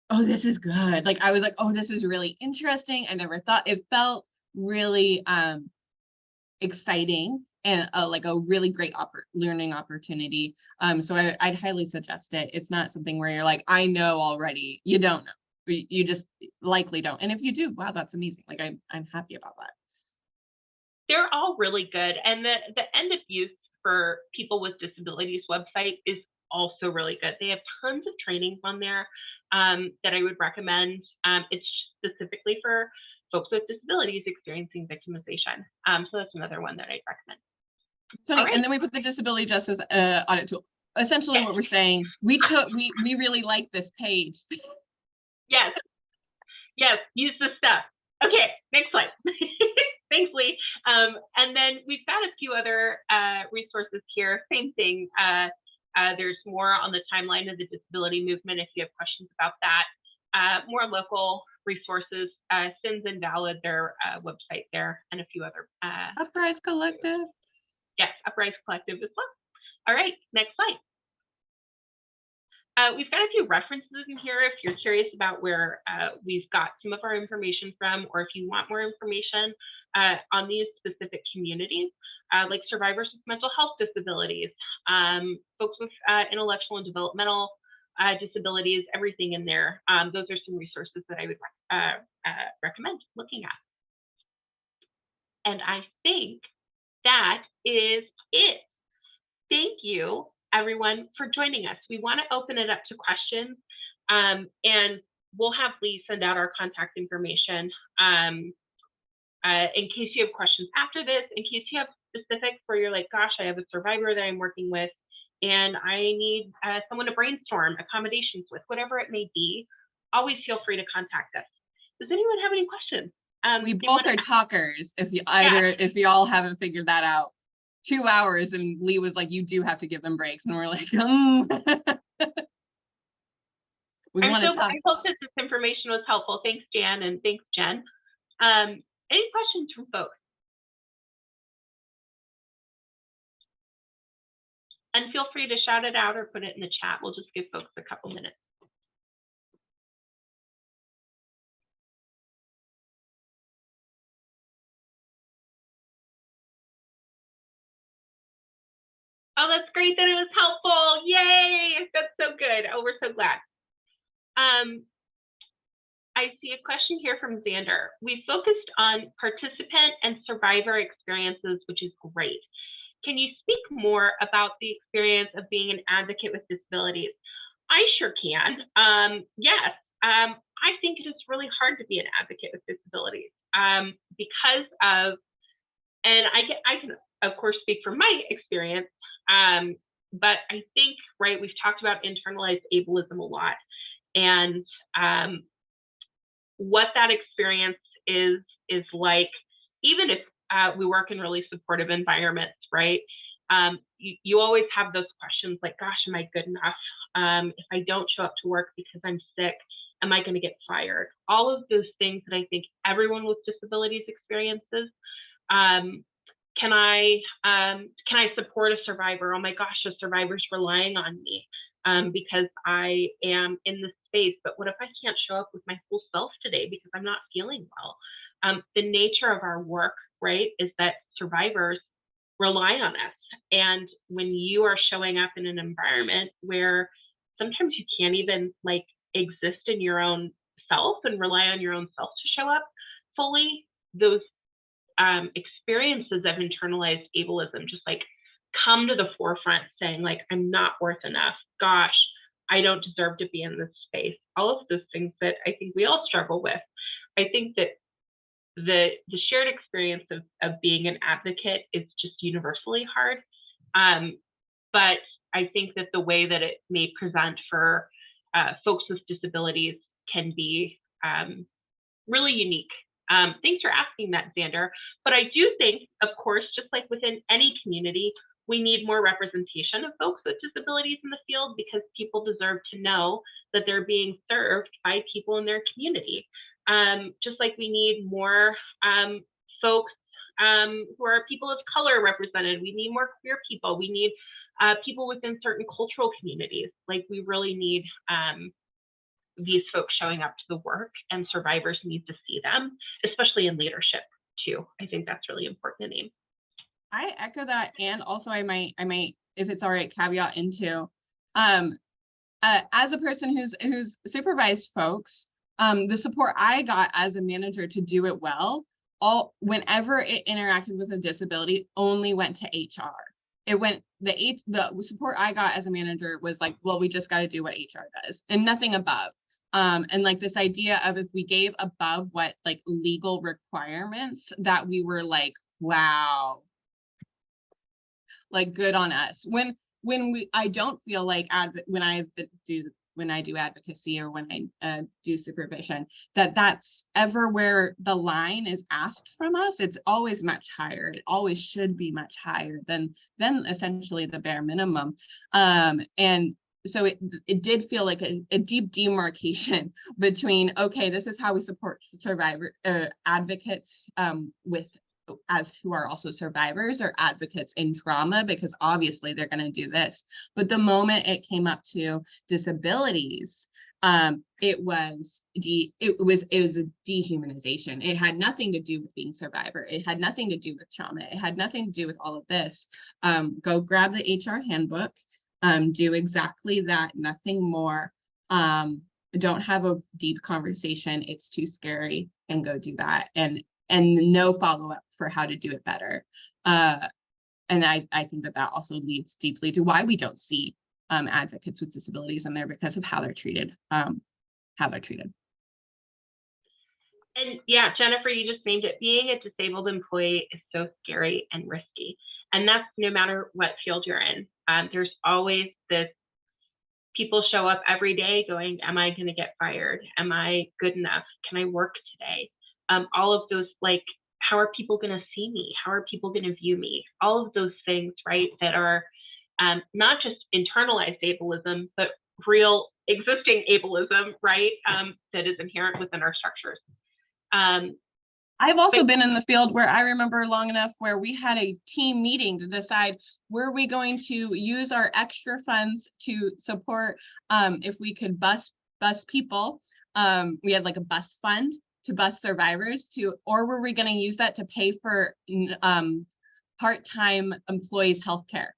oh, this is good. Like, I was like, oh, this is really interesting. I never thought, it felt really exciting and like a really great learning opportunity. So I'd highly suggest it. It's not something where you're like, I know already. You don't know. You just likely don't. And if you do, wow, that's amazing. Like, I'm happy about that. They're all really good. And the end of use for people with disabilities website is also really good. They have tons of trainings on there that I would recommend. It's specifically for folks with disabilities experiencing victimization. So that's another one that I'd recommend. Tony, right. And then we put the disability justice audit tool. Essentially, yes. What we're saying, we really like this page. Yes. Yes, use this stuff. Okay, next slide. Thanks, Lee. And then we've got a few other resources here. Same thing. There's more on the timeline of the disability movement if you have questions about that. More local resources, Sins Invalid, their website there, and a few other. Uprise Collective. Yes, Uprise Collective as well. All right, next slide. We've got a few references in here if you're curious about where we've got some of our information from, or if you want more information on these specific communities, like survivors with mental health disabilities, folks with intellectual and developmental disabilities, everything in there. Those are some resources that I would recommend looking at. And I think that is it. Thank you, everyone, for joining us. We want to open it up to questions, and we'll have Lee send out our contact information in case you have questions after this, in case you have specifics where you're like, gosh, I have a survivor that I'm working with, and I need someone to brainstorm accommodations with, whatever it may be. Always feel free to contact us. Does anyone have any questions? We both are talkers. If you if y'all haven't figured that out. 2 hours, and Lee was like, you do have to give them breaks, and we're like, we want to talk. I hope that this information was helpful. Thanks, Jan, and thanks, Jen. Any questions from folks? And feel free to shout it out or put it in the chat. We'll just give folks a couple minutes. Oh, that's great that it was helpful. Yay, that's so good. Oh, we're so glad. I see a question here from Xander. We focused on participant and survivor experiences, which is great. Can you speak more about the experience of being an advocate with disabilities? I sure can. Yes, I think it is really hard to be an advocate with disabilities because of, and I can of course speak from my experience, but I think, right, we've talked about internalized ableism a lot, and what that experience is like, even if we work in really supportive environments, right? You always have those questions like, gosh, am I good enough? If I don't show up to work because I'm sick, am I going to get fired? All of those things that I think everyone with disabilities experiences. Can I support a survivor? Oh my gosh, a survivor's relying on me because I am in this space, but what if I can't show up with my full self today because I'm not feeling well? The nature of our work, right, is that survivors rely on us. And when you are showing up in an environment where sometimes you can't even like exist in your own self and rely on your own self to show up fully, those experiences of internalized ableism just like come to the forefront, saying like, I'm not worth enough. Gosh, I don't deserve to be in this space. All of those things that I think we all struggle with. I think that the shared experience of being an advocate is just universally hard. But I think that the way that it may present for folks with disabilities can be really unique. Thanks for asking that, Xander. But I do think, of course, just like within any community, we need more representation of folks with disabilities in the field, because people deserve to know that they're being served by people in their community. Just like we need more folks who are people of color represented. We need more queer people. We need people within certain cultural communities. Like, we really need these folks showing up to the work, and survivors need to see them, especially in leadership too. I think that's really important to name. I echo that, and also I might, if it's all right, caveat into, as a person who's supervised folks, the support I got as a manager to do it well, whenever it interacted with a disability, only went to HR. It went, the support I got as a manager was like, well, we just got to do what HR does and nothing above. And like this idea of, if we gave above what like legal requirements, that we were like, wow, like good on us. I don't feel like when I do advocacy, or when I do supervision, that's ever where the line is asked from us. It's always much higher. It always should be much higher than essentially the bare minimum. And so it did feel like a deep demarcation between, okay, this is how we support survivor advocates with as who are also survivors or advocates in trauma, because obviously they're going to do this. But the moment it came up to disabilities, it was a dehumanization. It had nothing to do with being survivor. It had nothing to do with trauma. It had nothing to do with all of this. Go grab the HR handbook, do exactly that, nothing more. Don't have a deep conversation. It's too scary, and go do that. And no follow-up for how to do it better. And I think that also leads deeply to why we don't see advocates with disabilities in there, because of how they're treated. And yeah, Jennifer, you just named it. Being a disabled employee is so scary and risky. And that's no matter what field you're in. There's always this, people show up every day going, am I going to get fired? Am I good enough? Can I work today? All of those, like, how are people going to see me? How are people going to view me? All of those things, right, that are not just internalized ableism, but real existing ableism, right, that is inherent within our structures. I've also been in the field where I remember long enough where we had a team meeting to decide, were we going to use our extra funds to support if we could bus people. We had like a bus fund to bus survivors or were we going to use that to pay for part-time employees' healthcare?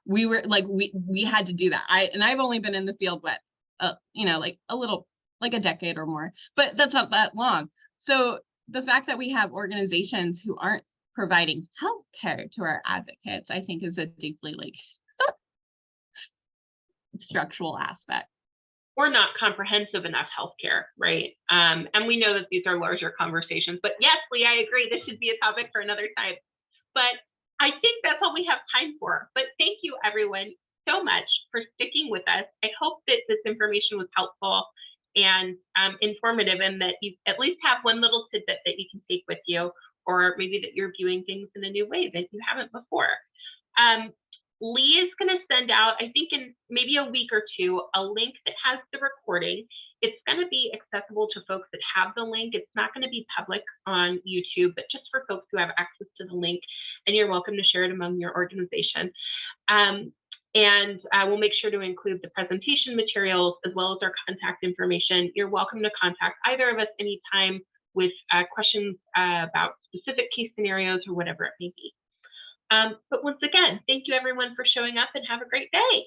We were like, we had to do that. I've only been in the field like a little, like a decade or more, but that's not that long. So the fact that we have organizations who aren't providing healthcare to our advocates, I think, is a deeply structural aspect. Or not comprehensive enough healthcare, right? And we know that these are larger conversations, but yes, Lee, I agree. This should be a topic for another time. But I think that's all we have time for. But thank you, everyone, so much for sticking with us. I hope that this information was helpful and informative, and that you at least have one little tidbit that you can take with you, or maybe that you're viewing things in a new way that you haven't before. Lee is going to send out, I think in maybe a week or two, a link that has the recording. It's going to be accessible to folks that have the link. It's not going to be public on YouTube, but just for folks who have access to the link, and you're welcome to share it among your organization. And we'll make sure to include the presentation materials as well as our contact information. You're welcome to contact either of us anytime with questions about specific case scenarios or whatever it may be. But once again, thank you everyone for showing up, and have a great day.